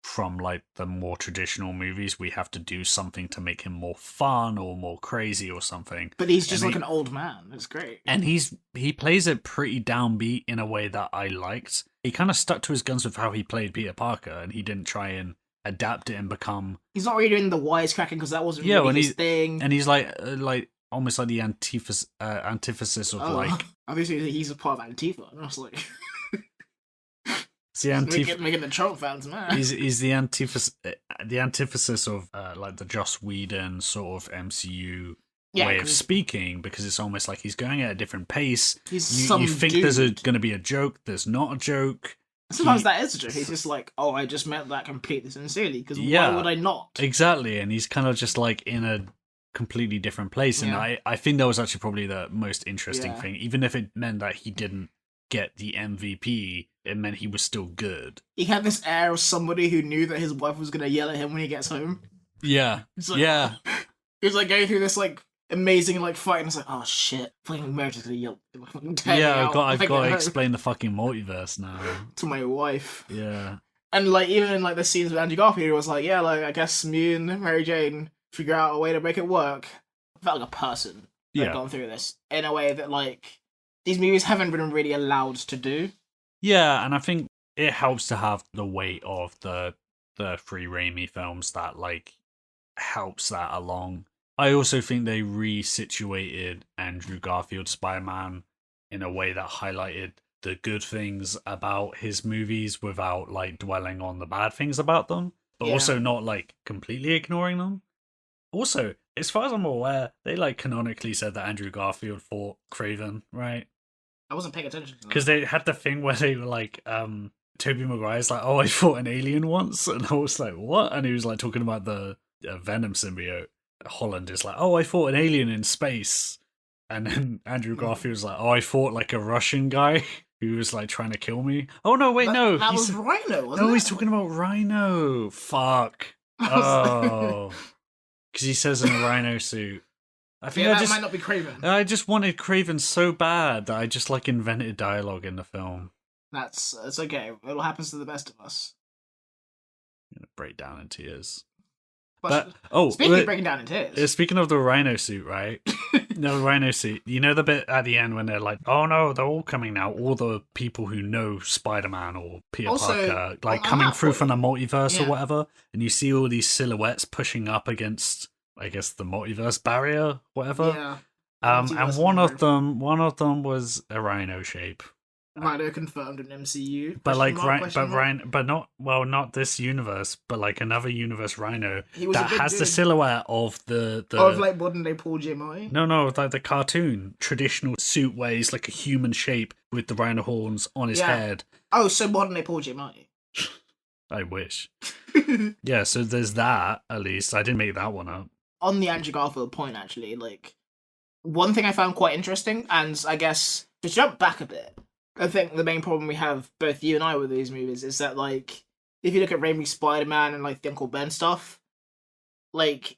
from like the more traditional movies, we have to do something to make him more fun or more crazy or something. But he's just like an old man. It's great. And he plays it pretty downbeat in a way that I liked. He kind of stuck to his guns with how he played Peter Parker, and he didn't try and adapt it and become... He's not really doing the wisecracking because that wasn't really his thing. And he's like almost like the antithesis of like... Obviously he's a part of Antifa, and I was like... Making the Trump fans mad. He's the antithesis of like the Joss Whedon sort of MCU way of speaking, because it's almost like he's going at a different pace. You think there's going to be a joke, there's not a joke. Sometimes that is a joke. He's just like, oh, I just meant that completely sincerely, because why would I not? Exactly, and he's kind of just like in a completely different place, and I think that was actually probably the most interesting thing, even if it meant that he didn't get the MVP, it meant he was still good. He had this air of somebody who knew that his wife was going to yell at him when he gets home. Yeah. Like, he was like going through this like amazing like fight, and it's like, oh shit, fucking Meredith's going to yell. I've got to explain the fucking multiverse now. To my wife. Yeah. And like even in like the scenes with Andrew Garfield, he was like, yeah, like I guess me and Mary Jane figure out a way to make it work. I felt like a person that had gone through this in a way that like these movies haven't been really allowed to do. Yeah, and I think it helps to have the weight of the three Raimi films that like helps that along. I also think they resituated Andrew Garfield's Spider-Man in a way that highlighted the good things about his movies without like dwelling on the bad things about them, but also not like completely ignoring them. Also, as far as I'm aware, they like canonically said that Andrew Garfield fought Kraven, right? I wasn't paying attention to that. Because they had the thing where they were like, Tobey Maguire's like, oh, I fought an alien once. And I was like, what? And he was like talking about the Venom symbiote. Holland is like, oh, I fought an alien in space. And then Andrew Garfield's like, oh, I fought like a Russian guy who was like trying to kill me. Oh, no, wait, no. That was Rhino, wasn't it? No, he's talking about Rhino. Fuck. Oh. Because he says in a Rhino suit. I think that might not be Kraven. I just wanted Kraven so bad that I just like invented dialogue in the film. It's okay. It happens to the best of us. I'm gonna break down in tears. Speaking of breaking down in tears. Speaking of the Rhino suit, right? No, Rhino suit. You know the bit at the end when they're like, oh no, they're all coming now. All the people who know Spider-Man or Peter Parker, like coming through from the multiverse or whatever. And you see all these silhouettes pushing up against, I guess, the multiverse barrier, whatever. Yeah. And one of them was a Rhino shape. Rhino confirmed in MCU. But not this universe, but like another universe Rhino that has the silhouette of the of like modern day Paul Giamatti. No, like the cartoon traditional suit where he's like a human shape with the rhino horns on his head. Oh, so modern day Paul Giamatti. I wish. Yeah, so there's that. At least I didn't make that one up. On the Andrew Garfield point, actually, like one thing I found quite interesting, and I guess to jump back a bit. I think the main problem we have, both you and I, with these movies is that, like, if you look at Raimi's Spider-Man and like the Uncle Ben stuff, like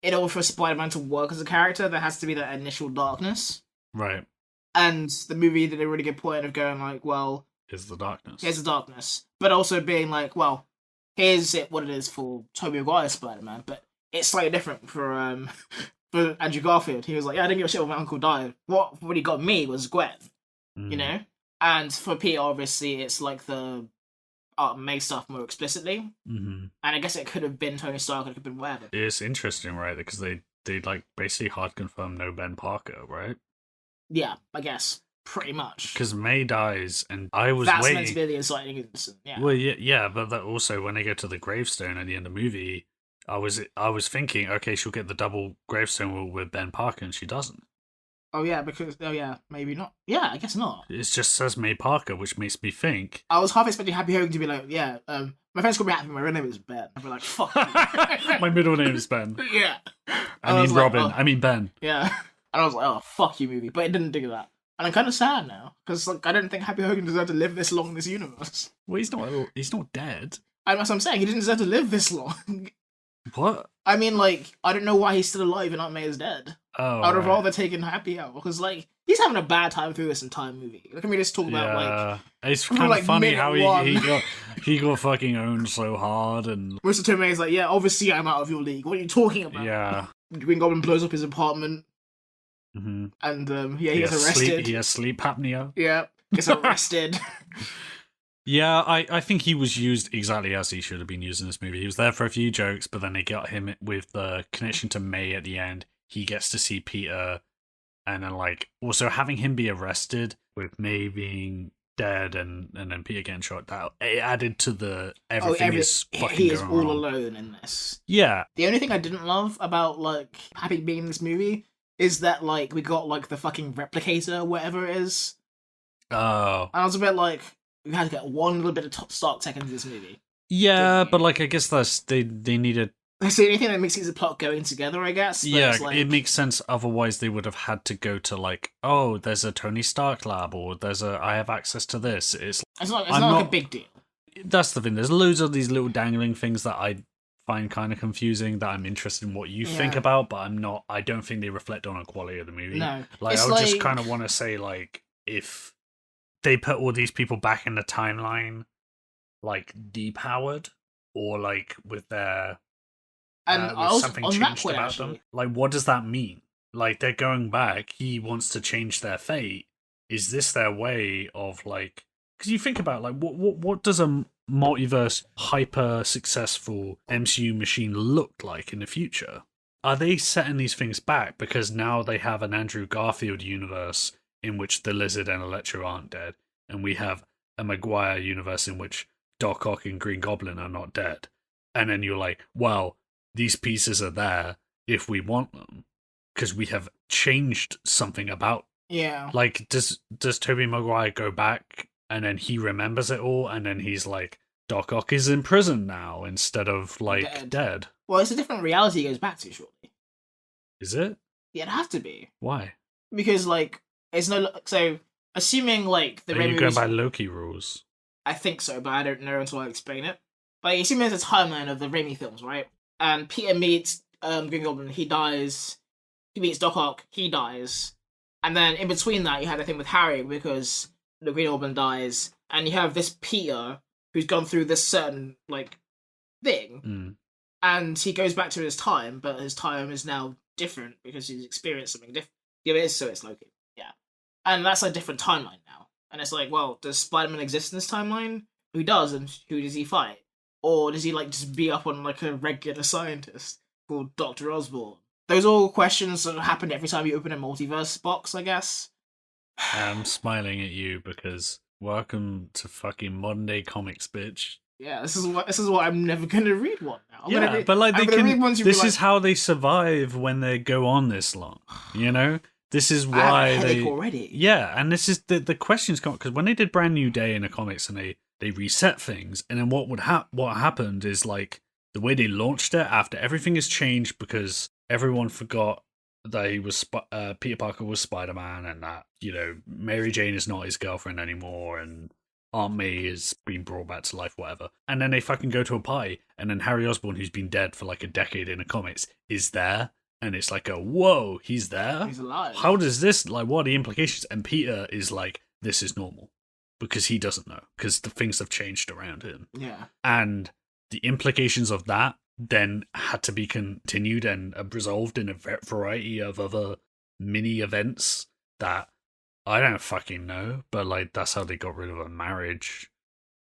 in order for Spider-Man to work as a character, there has to be that initial darkness. Right. And the movie did a really good point of going like, well, here's the darkness. Here's the darkness. But also being like, well, here's what it is for Tobey Maguire's Spider-Man, but it's slightly different for for Andrew Garfield. He was like, yeah, I didn't give a shit when my uncle died. What really got me was Gwen, you know? And for Peter, obviously, it's like the Aunt May stuff more explicitly. And I guess it could have been Tony Stark, it could have been whatever. It's interesting, right? Because they like basically hard confirm no Ben Parker, right? Yeah, I guess. Pretty much. Because May dies, and I was That's waiting... meant to be the inciting incident, yeah. Well, yeah, but that also, when they go to the gravestone at the end of the movie, I was thinking, okay, she'll get the double gravestone with Ben Parker, and she doesn't. Oh yeah, maybe not. Yeah, I guess not. It just says May Parker, which makes me think... I was half expecting Happy Hogan to be like, yeah, my friends call me Happy, my real name is Ben. I'd be like, fuck you. My middle name is Ben. Yeah. I mean Robin, I mean Ben. Yeah. And I was like, oh, fuck you, movie. But it didn't do that. And I'm kind of sad now, because like, I don't think Happy Hogan deserved to live this long in this universe. Well, he's not dead. And that's what I'm saying, he didn't deserve to live this long. What? I mean, like, I don't know why he's still alive and Aunt May is dead. Oh, I'd have rather taken Happy out, because, like, he's having a bad time through this entire movie. Let me just talk about, like... It's kind of funny how he got fucking owned so hard, and... Mr. Tomei is like, yeah, obviously I'm out of your league. What are you talking about? Yeah. Green Goblin blows up his apartment. And, he gets arrested. He has sleep apnea. Yeah, gets arrested. Yeah, I think he was used exactly as he should have been used in this movie. He was there for a few jokes, but then they got him with the connection to May at the end. He gets to see Peter, and then, like, also having him be arrested with May being dead and then Peter getting shot, that it added to the everything is fucking he is going all wrong. alone in this. Yeah. The only thing I didn't love about, like, Happy being in this movie is that, like, we got, like, the fucking replicator, whatever it is. Oh. And I was a bit like, we had to get one little bit of Stark tech into this movie. Yeah, but, like, I guess that's they needed... That's the only thing that makes the plot going together, I guess. Yeah, like... it makes sense. Otherwise, they would have had to go to, like, oh, there's a Tony Stark lab, or I have access to this. It's not like a big deal. That's the thing. There's loads of these little dangling things that I find kind of confusing, that I'm interested in what you think about, but I don't think they reflect on the quality of the movie. No. Like, I would just kind of want to say, like, if they put all these people back in the timeline, like, depowered, or, like, with their... And with something changed about them. Like, what does that mean? Like, they're going back, he wants to change their fate. Is this their way of, like... Because you think about, like, what does a multiverse, hyper-successful MCU machine look like in the future? Are they setting these things back because now they have an Andrew Garfield universe in which the Lizard and Electro aren't dead, and we have a Maguire universe in which Doc Ock and Green Goblin are not dead? And then you're like, well, these pieces are there if we want them, because we have changed something about... Yeah. Like, does Tobey Maguire go back and then he remembers it all, and then he's like, Doc Ock is in prison now instead of, like, dead? Well, it's a different reality he goes back to, surely. Is it? Yeah, it'd have to be. Why? Because, like, it's no... So, assuming, like... Are you going by Loki rules? I think so, but I don't know until I explain it. But assuming there's a timeline of the Raimi films, right? And Peter meets Green Goblin, he dies. He meets Doc Ock, he dies. And then in between that, you had a thing with Harry, because the Green Goblin dies, and you have this Peter who's gone through this certain, like, thing, and he goes back to his time, but his time is now different because he's experienced something different. Yeah, it is, so it's Loki. Yeah. And that's a different timeline now. And it's like, well, does Spider-Man exist in this timeline? Who does, and who does he fight? Or does he, like, just be up on, like, a regular scientist called Dr. Osborn? Those are all questions that happen every time you open a multiverse box, I guess. I'm smiling at you because welcome to fucking modern day comics, bitch. Yeah, this is what I'm never gonna read one now. But like this is how they survive when they go on this long. You know, this is why they already. Yeah, and this is the questions come because when they did Brand New Day in the comics and they reset things, and then what happened is like the way they launched it after everything has changed because everyone forgot that he was Peter Parker was Spider-Man, and that, you know, Mary Jane is not his girlfriend anymore, and Aunt May is being brought back to life, whatever. And then they fucking go to a party, and then Harry Osborn, who's been dead for like a decade in the comics, is there. And it's like whoa, he's there? He's alive. How does this, like, what are the implications? And Peter is like, this is normal. Because he doesn't know. Because the things have changed around him. Yeah. And the implications of that then had to be continued and resolved in a variety of other mini events that I don't fucking know, but like that's how they got rid of a marriage.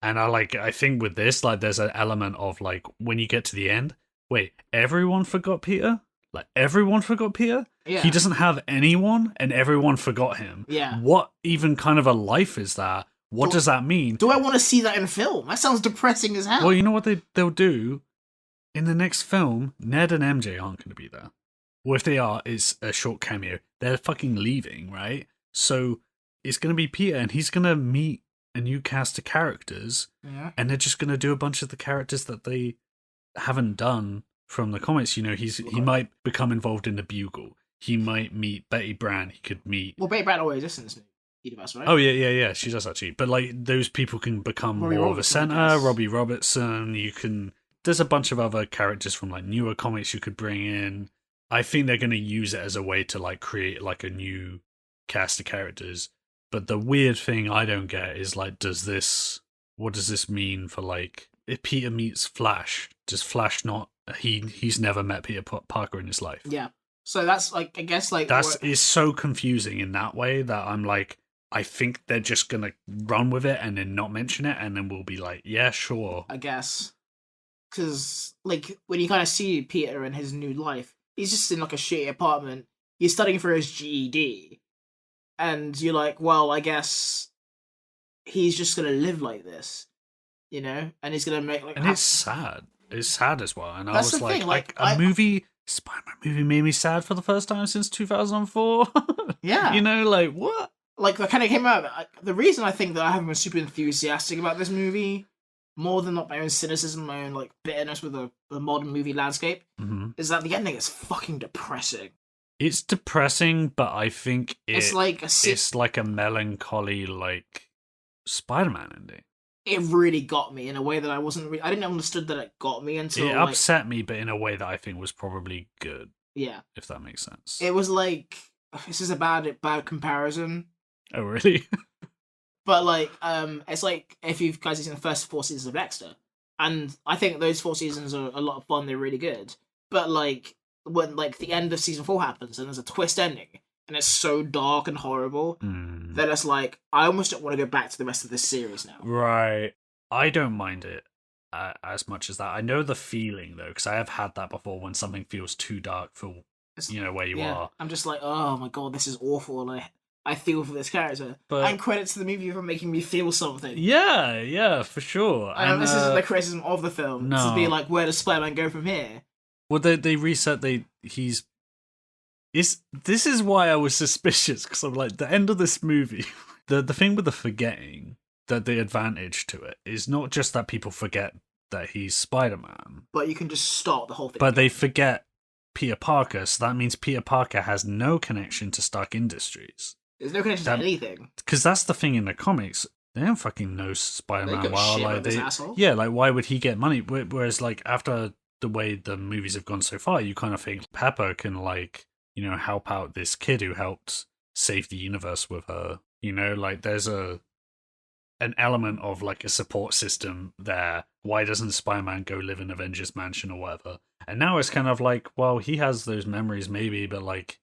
And I think with this, like, there's an element of like when you get to the end, wait, everyone forgot Peter? Like, everyone forgot Peter? Yeah. He doesn't have anyone and everyone forgot him. Yeah. What even kind of a life is that? What does that mean? Do I want to see that in a film? That sounds depressing as hell. Well, you know what they'll do? In the next film, Ned and MJ aren't going to be there. Or if they are, it's a short cameo. They're fucking leaving, right? So it's going to be Peter, and he's going to meet a new cast of characters, and they're just going to do a bunch of the characters that they haven't done from the comics. You know, he might become involved in the Bugle. He might meet Betty Brant. He could meet... Well, Betty Brant always exists in this universe, right? Oh, yeah. She does, actually. But, like, those people can become more of a center. Robbie Robertson. You can... There's a bunch of other characters from, like, newer comics you could bring in. I think they're going to use it as a way to, like, create, like, a new cast of characters. But the weird thing I don't get is, like, what does this mean for, like, if Peter meets Flash, does Flash not... He's never met Peter Parker in his life. Yeah. So that's, like, I guess, like... It's so confusing in that way that I'm like, I think they're just going to run with it and then not mention it, and then we'll be like, yeah, sure. I guess. Because, like, when you kind of see Peter in his new life, he's just in, like, a shitty apartment. He's studying for his GED. And you're like, well, I guess he's just going to live like this, you know? And he's going to make, like... And it's sad. It's sad as well. And that's I was like a movie... Spider-Man movie made me sad for the first time since 2004. Yeah. You know, like, what? Like, that kind of came out... The reason I think that I haven't been super enthusiastic about this movie, more than, like, my own cynicism, my own, like, bitterness with the modern movie landscape, is that the ending is fucking depressing. It's depressing, but I think it's like a melancholy, like, Spider-Man ending. It really got me in a way that I wasn't... I didn't understood that it got me until... It upset me, but in a way that I think was probably good. Yeah. If that makes sense. It was like... This is a bad comparison. Oh, really? But, like, it's like if you guys have seen the first 4 seasons of Dexter. And I think those 4 seasons are a lot of fun. They're really good. But, like, when, like, the end of season 4 happens and there's a twist ending, and it's so dark and horrible that it's like, I almost don't want to go back to the rest of this series now. Right. I don't mind it as much as that. I know the feeling, though, because I have had that before when something feels too dark for, where you are. I'm just like, oh my god, this is awful, and I feel for this character. But, and credits to the movie for making me feel something. Yeah, for sure. And this isn't the criticism of the film. No. To be like, where does Spider-Man go from here? Well, they reset, this is why I was suspicious, because I'm like, the end of this movie, the thing with the forgetting, that the advantage to it is not just that people forget that he's Spider-Man. But you can just stop the whole thing. But they forget Peter Parker, so that means Peter Parker has no connection to Stark Industries. There's no connection to anything. Because that's the thing in the comics. They don't fucking know Spider-Man well. Like, asshole. Yeah, like, why would he get money? Whereas, like, after the way the movies have gone so far, you kind of think Pepper can, like, help out this kid who helped save the universe with her. Like, there's an element of, like, a support system there. Why doesn't Spider-Man go live in Avengers Mansion or whatever? And now it's kind of like, well, he has those memories maybe, but, like,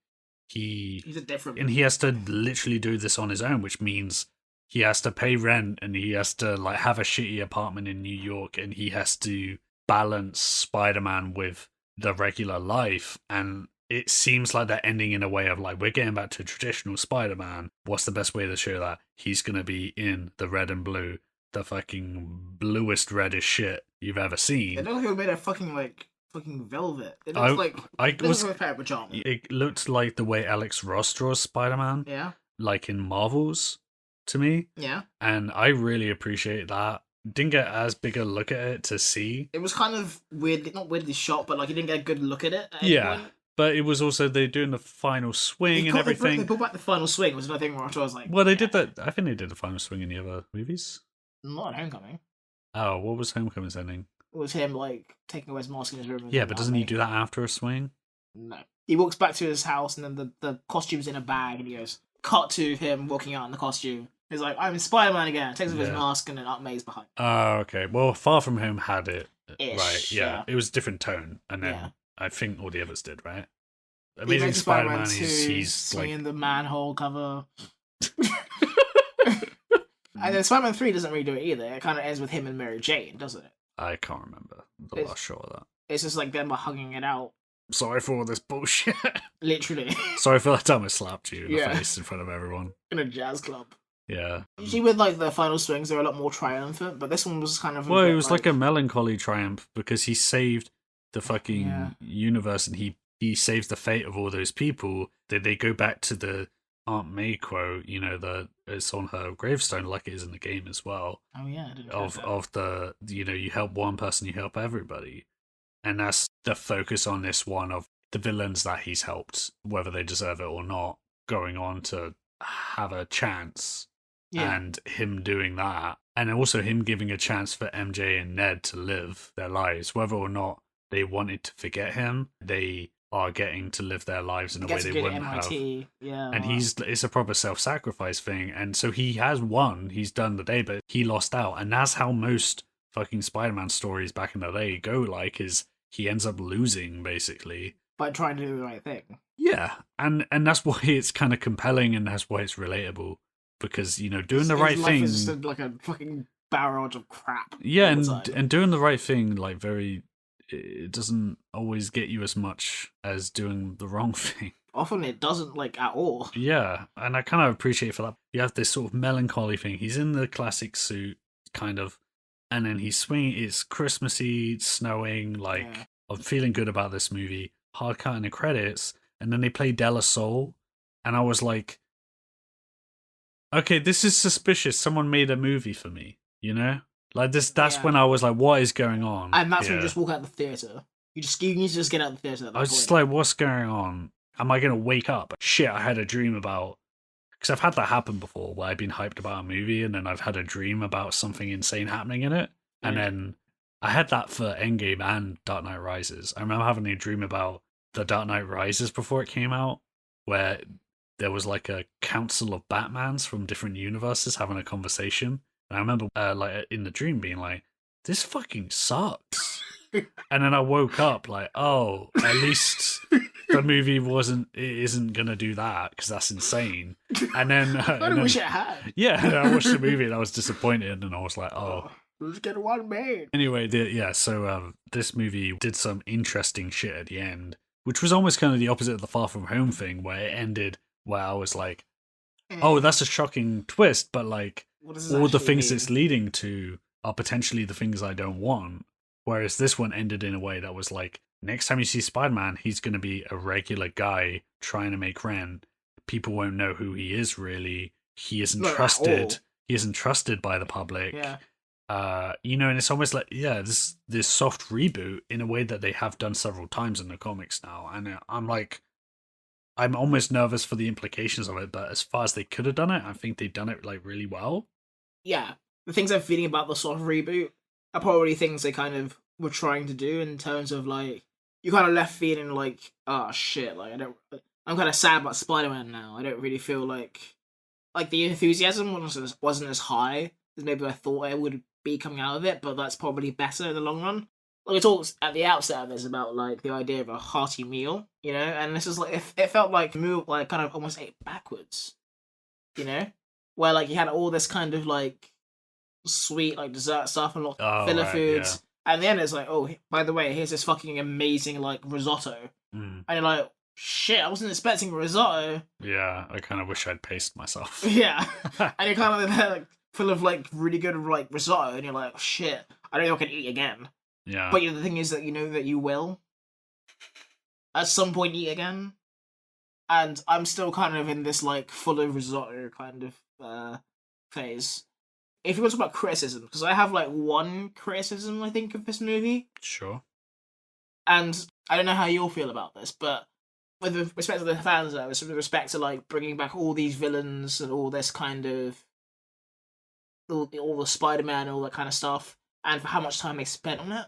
he's a different... And he has to literally do this on his own, which means he has to pay rent, and he has to, like, have a shitty apartment in New York, and he has to balance Spider-Man with the regular life, and it seems like they're ending in a way of like, we're getting back to traditional Spider-Man. What's the best way to show that? He's going to be in the red and blue, the fucking bluest reddish shit you've ever seen. It looks like it was made of fucking velvet. It looks like a pair of pajamas. It looked like the way Alex Ross draws Spider-Man. Yeah. Like in Marvels, to me. Yeah. And I really appreciate that. Didn't get as big a look at it to see. It was kind of weird, not weirdly shot, but like you didn't get a good look at it. At yeah. any point. But it was also, they're doing the final swing and everything. They brought back the final swing, was another thing where I was like... Well, they did that. I think they did the final swing in the other movies. Not Homecoming. Oh, what was Homecoming's ending? It was him, like, taking away his mask in his room. Yeah, but doesn't he do that after a swing? No. He walks back to his house, and then the costume's in a bag, and he goes, cut to him walking out in the costume. He's like, I'm Spider-Man again. Takes off his mask, and then Aunt May's behind. Oh, okay. Well, Far From Home had it. Ish, right, yeah. It was a different tone, and then I think all the others did, right? Amazing Spider-Man, he's swinging like... the manhole cover. And then Spider-Man 3 doesn't really do it either. It kind of ends with him and Mary Jane, doesn't it? I can't remember the last shot of that. It's just like them hugging it out. Sorry for all this bullshit. Literally. Sorry for that time I slapped you in the face in front of everyone. In a jazz club. Yeah. Usually with like the final swings, they're a lot more triumphant, but this one was kind of... Well, it was like a melancholy triumph because he saved the fucking universe and he saves the fate of all those people. They go back to the Aunt May quote, you know, it's on her gravestone like it is in the game as well. Oh yeah, I didn't know of the, you know, you help one person, you help everybody. And that's the focus on this one of the villains that he's helped, whether they deserve it or not, going on to have a chance. And him doing that. And also him giving a chance for MJ and Ned to live their lives. Whether or not they wanted to forget him, they are getting to live their lives in a way they wouldn't have. Yeah, and it's a proper self-sacrifice thing. And so he has won. He's done the day, but he lost out. And that's how most fucking Spider-Man stories back in the day go, like, is he ends up losing, basically. By trying to do the right thing. Yeah. And that's why it's kind of compelling and that's why it's relatable. Because, you know, doing the right thing... is just like a fucking barrage of crap. Yeah, and doing the right thing, like, it doesn't always get you as much as doing the wrong thing. Often it doesn't, like, at all. Yeah, and I kind of appreciate for that. You have this sort of melancholy thing. He's in the classic suit, kind of, and then he's swinging. It's Christmassy, it's snowing, like, I'm feeling good about this movie. Hard cut in the credits, and then they play De La Soul, and I was like... Okay, this is suspicious. Someone made a movie for me, you know? Like this that's when I was like, what is going on? And that's when you just walk out the theatre. You need to just get out of the theatre at that I was point. just like, what's going on? Am I gonna wake up? Shit, I had a dream about because I've had that happen before where I've been hyped about a movie and then I've had a dream about something insane happening in it. And then I had that for Endgame and Dark Knight Rises. I remember having a dream about the Dark Knight Rises before it came out, where there was like a council of Batmans from different universes having a conversation. And I remember like in the dream being like, this fucking sucks. And then I woke up like, oh, at least the movie isn't going to do that because that's insane. And then... I wish it had. Yeah, and I watched the movie and I was disappointed and I was like, oh. Let's get one made. Anyway, so this movie did some interesting shit at the end, which was almost kind of the opposite of the Far From Home thing where it ended where I was like, oh, that's a shocking twist, but like all the things it's leading to are potentially the things I don't want. Whereas this one ended in a way that was like, next time you see Spider-Man, he's going to be a regular guy trying to make rent. People won't know who he is really. He isn't trusted. He isn't trusted by the public. Yeah. You know, and it's almost like, this soft reboot in a way that they have done several times in the comics now. And I'm like, I'm almost nervous for the implications of it, but as far as they could have done it, I think they've done it like really well. Yeah. The things I'm feeling about the soft reboot are probably things they kind of were trying to do in terms of like, you kind of left feeling like, oh shit, like I'm kind of sad about Spider-Man now. I don't really feel like the enthusiasm wasn't as high as maybe I thought it would be coming out of it, but that's probably better in the long run. Like, we talked at the outset of this about, like, the idea of a hearty meal, you know? And this is, like, it felt like move, like, kind of almost ate backwards, you know? Where, like, you had all this kind of, like, sweet, like, dessert stuff and a lot of filler foods. Yeah. And then it's like, oh, by the way, here's this fucking amazing, like, risotto. And you're like, shit, I wasn't expecting risotto. Yeah, I kind of wish I'd paced myself. Yeah. And you're kind of there, like, full of, like, really good, like, risotto, and you're like, oh, shit, I don't know if I can eat again. Yeah. But the thing is that you know that you will at some point eat again. And I'm still kind of in this like full of risotto kind of phase. If you want to talk about criticism, because I have like one criticism I think of this movie. Sure. And I don't know how you'll feel about this, but with respect to the fans though, with respect to like bringing back all these villains and all this kind of all the Spider-Man and all that kind of stuff, and for how much time they spent on it.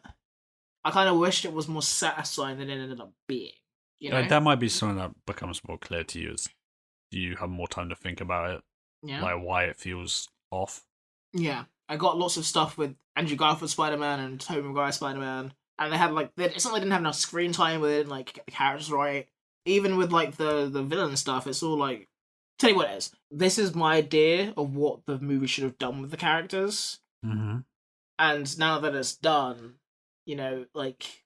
I kind of wished it was more satisfying than it ended up being. You know? That might be something that becomes more clear to you as you have more time to think about it. Yeah. Like why it feels off. Yeah. I got lots of stuff with Andrew Garfield Spider-Man and Tobey Maguire Spider-Man, and they had it's not like they didn't have enough screen time with it, and like get the characters right. Even with like the villain stuff, it's all like, tell you what it is. This is my idea of what the movie should have done with the characters. Mm-hmm. And now that it's done, you know, like,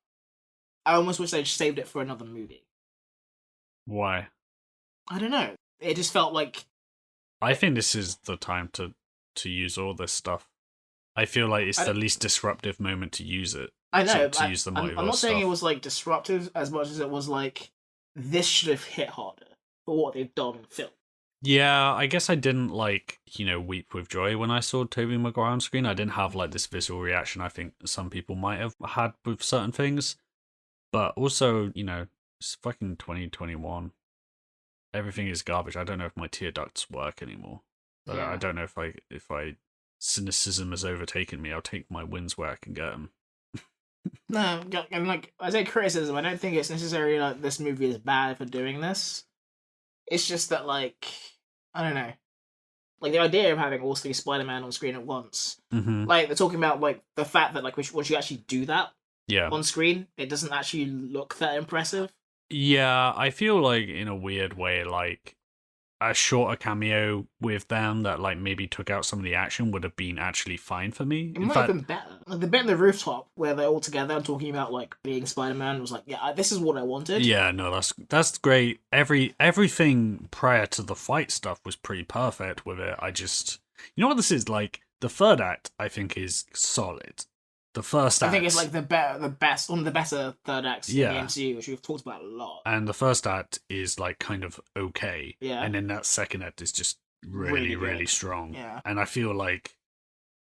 I almost wish they'd saved it for another movie. Why? I don't know. It just felt like... I think this is the time to use all this stuff. I feel like it's the least disruptive moment to use it. I know. To use the multiverse I'm not saying stuff. it was, like, disruptive as much as it was, like, this should have hit harder for what they've done in film. Yeah, I guess I didn't, like, you know, weep with joy when I saw Tobey Maguire on screen. I didn't have, like, this visceral reaction I think some people might have had with certain things. But also, you know, it's fucking 2021. Everything is garbage. I don't know if my tear ducts work anymore. But Yeah. I don't know if I cynicism has overtaken me. I'll take my wins where I can get them. No, and like I say criticism, I don't think it's necessarily like this movie is bad for doing this. It's just that, like, I don't know. Like, the idea of having all three Spider-Man on screen at once. Mm-hmm. Like, they're talking about, like, the fact that, like, once you actually do that on screen, it doesn't actually look that impressive. Yeah, I feel like, in a weird way, like, a shorter cameo with them that, like, maybe took out some of the action would have been actually fine for me. It might have been better. Like, the bit on the rooftop where they're all together and talking about, like, being Spider-Man was like, yeah, this is what I wanted. Yeah, no, that's great. Everything prior to the fight stuff was pretty perfect with it. You know what this is like? The third act, I think, is solid. The first act, I think it's like one of the better third acts in the MCU, which we've talked about a lot. And the first act is like kind of okay. Yeah. And then that second act is just really strong. Yeah. And I feel like,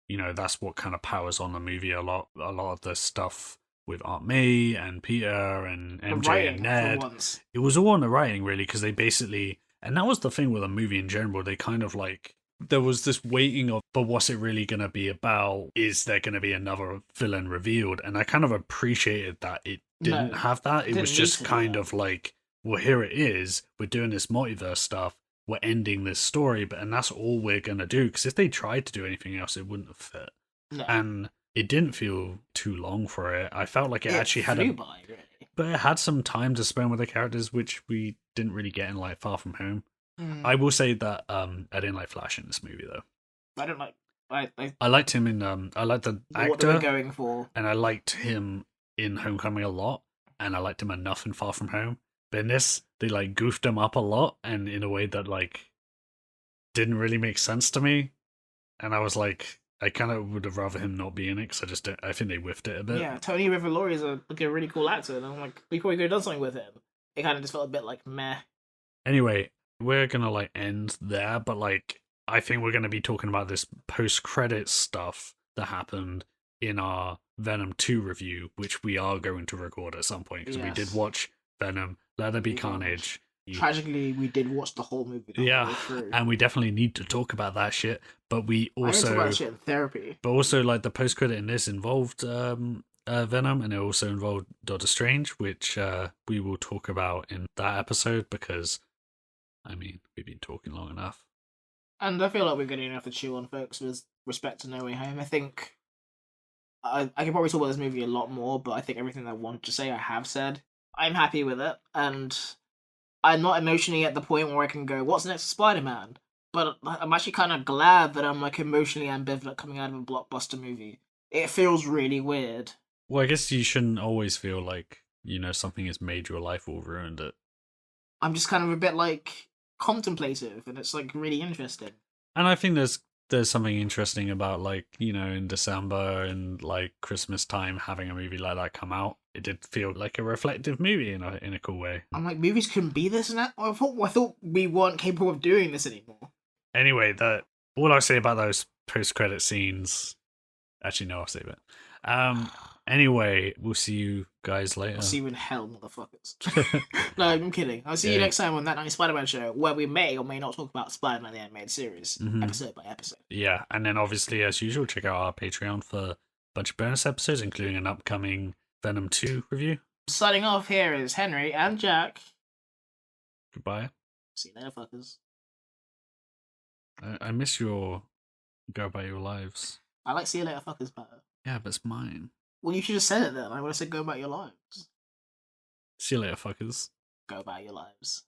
you know, that's what kind of powers on the movie a lot. A lot of the stuff with Aunt May and Peter and MJ and Ned. It was all on the writing, really, because they basically... And that was the thing with the movie in general. They kind of like... There was this waiting of, but what's it really going to be about? Is there going to be another villain revealed? And I kind of appreciated that it didn't have that. It was just kind of like, well, here it is. We're doing this multiverse stuff. We're ending this story, and that's all we're going to do. Because if they tried to do anything else, it wouldn't have fit. No. And it didn't feel too long for it. I felt like it actually had by, really. But it had some time to spend with the characters, which we didn't really get in like Far From Home. I will say that I didn't like Flash in this movie though. I don't like. I liked him in. I liked the actor. What they were going for, and I liked him in Homecoming a lot, and I liked him enough in Far From Home. But in this, they like goofed him up a lot, and in a way that like didn't really make sense to me. And I was like, I kind of would have rather him not be in it because I think they whiffed it a bit. Yeah, Tony Revolori is a really cool actor, and I'm like, we probably could have done something with him. It kind of just felt a bit like meh. Anyway, we're gonna like end there, but like I think we're gonna be talking about this post-credits stuff that happened in our Venom 2 review, which we are going to record at some point because we did watch Venom, Let There Be Carnage. Tragically, we did watch the whole movie. And we definitely need to talk about that shit. But we also talk about shit in therapy. But also, like the post-credit in this involved Venom, and it also involved Doctor Strange, which we will talk about in that episode because, I mean, we've been talking long enough. And I feel like we're getting enough to chew on, folks, with respect to No Way Home. I think I could probably talk about this movie a lot more, but I think everything I wanted to say I have said. I'm happy with it, and I'm not emotionally at the point where I can go, what's next for Spider-Man? But I'm actually kind of glad that I'm like emotionally ambivalent coming out of a blockbuster movie. It feels really weird. Well, I guess you shouldn't always feel like, you know, something has made your life or ruined it. I'm just kind of a bit like contemplative, and it's like really interesting. And I think there's something interesting about, like, you know, in December and like Christmas time having a movie like that come out. It did feel like a reflective movie in a cool way. I'm like, movies couldn't be this now? I thought we weren't capable of doing this anymore. Anyway, all I'll say about those post-credit scenes... Actually, no, I'll save it. Anyway, we'll see you guys later. I'll see you in hell, motherfuckers. No, I'm kidding. I'll see you next time on That 90s Spider-Man Show, where we may or may not talk about Spider-Man the Animated Series, episode by episode. Yeah, and then obviously, as usual, check out our Patreon for a bunch of bonus episodes, including an upcoming Venom 2 review. Signing off here is Henry and Jack. Goodbye. See you later, fuckers. I miss your go about your lives. I like see you later, fuckers better. Yeah, but it's mine. Well, you should have said it then. I would have said go about your lives. See you later, fuckers. Go about your lives.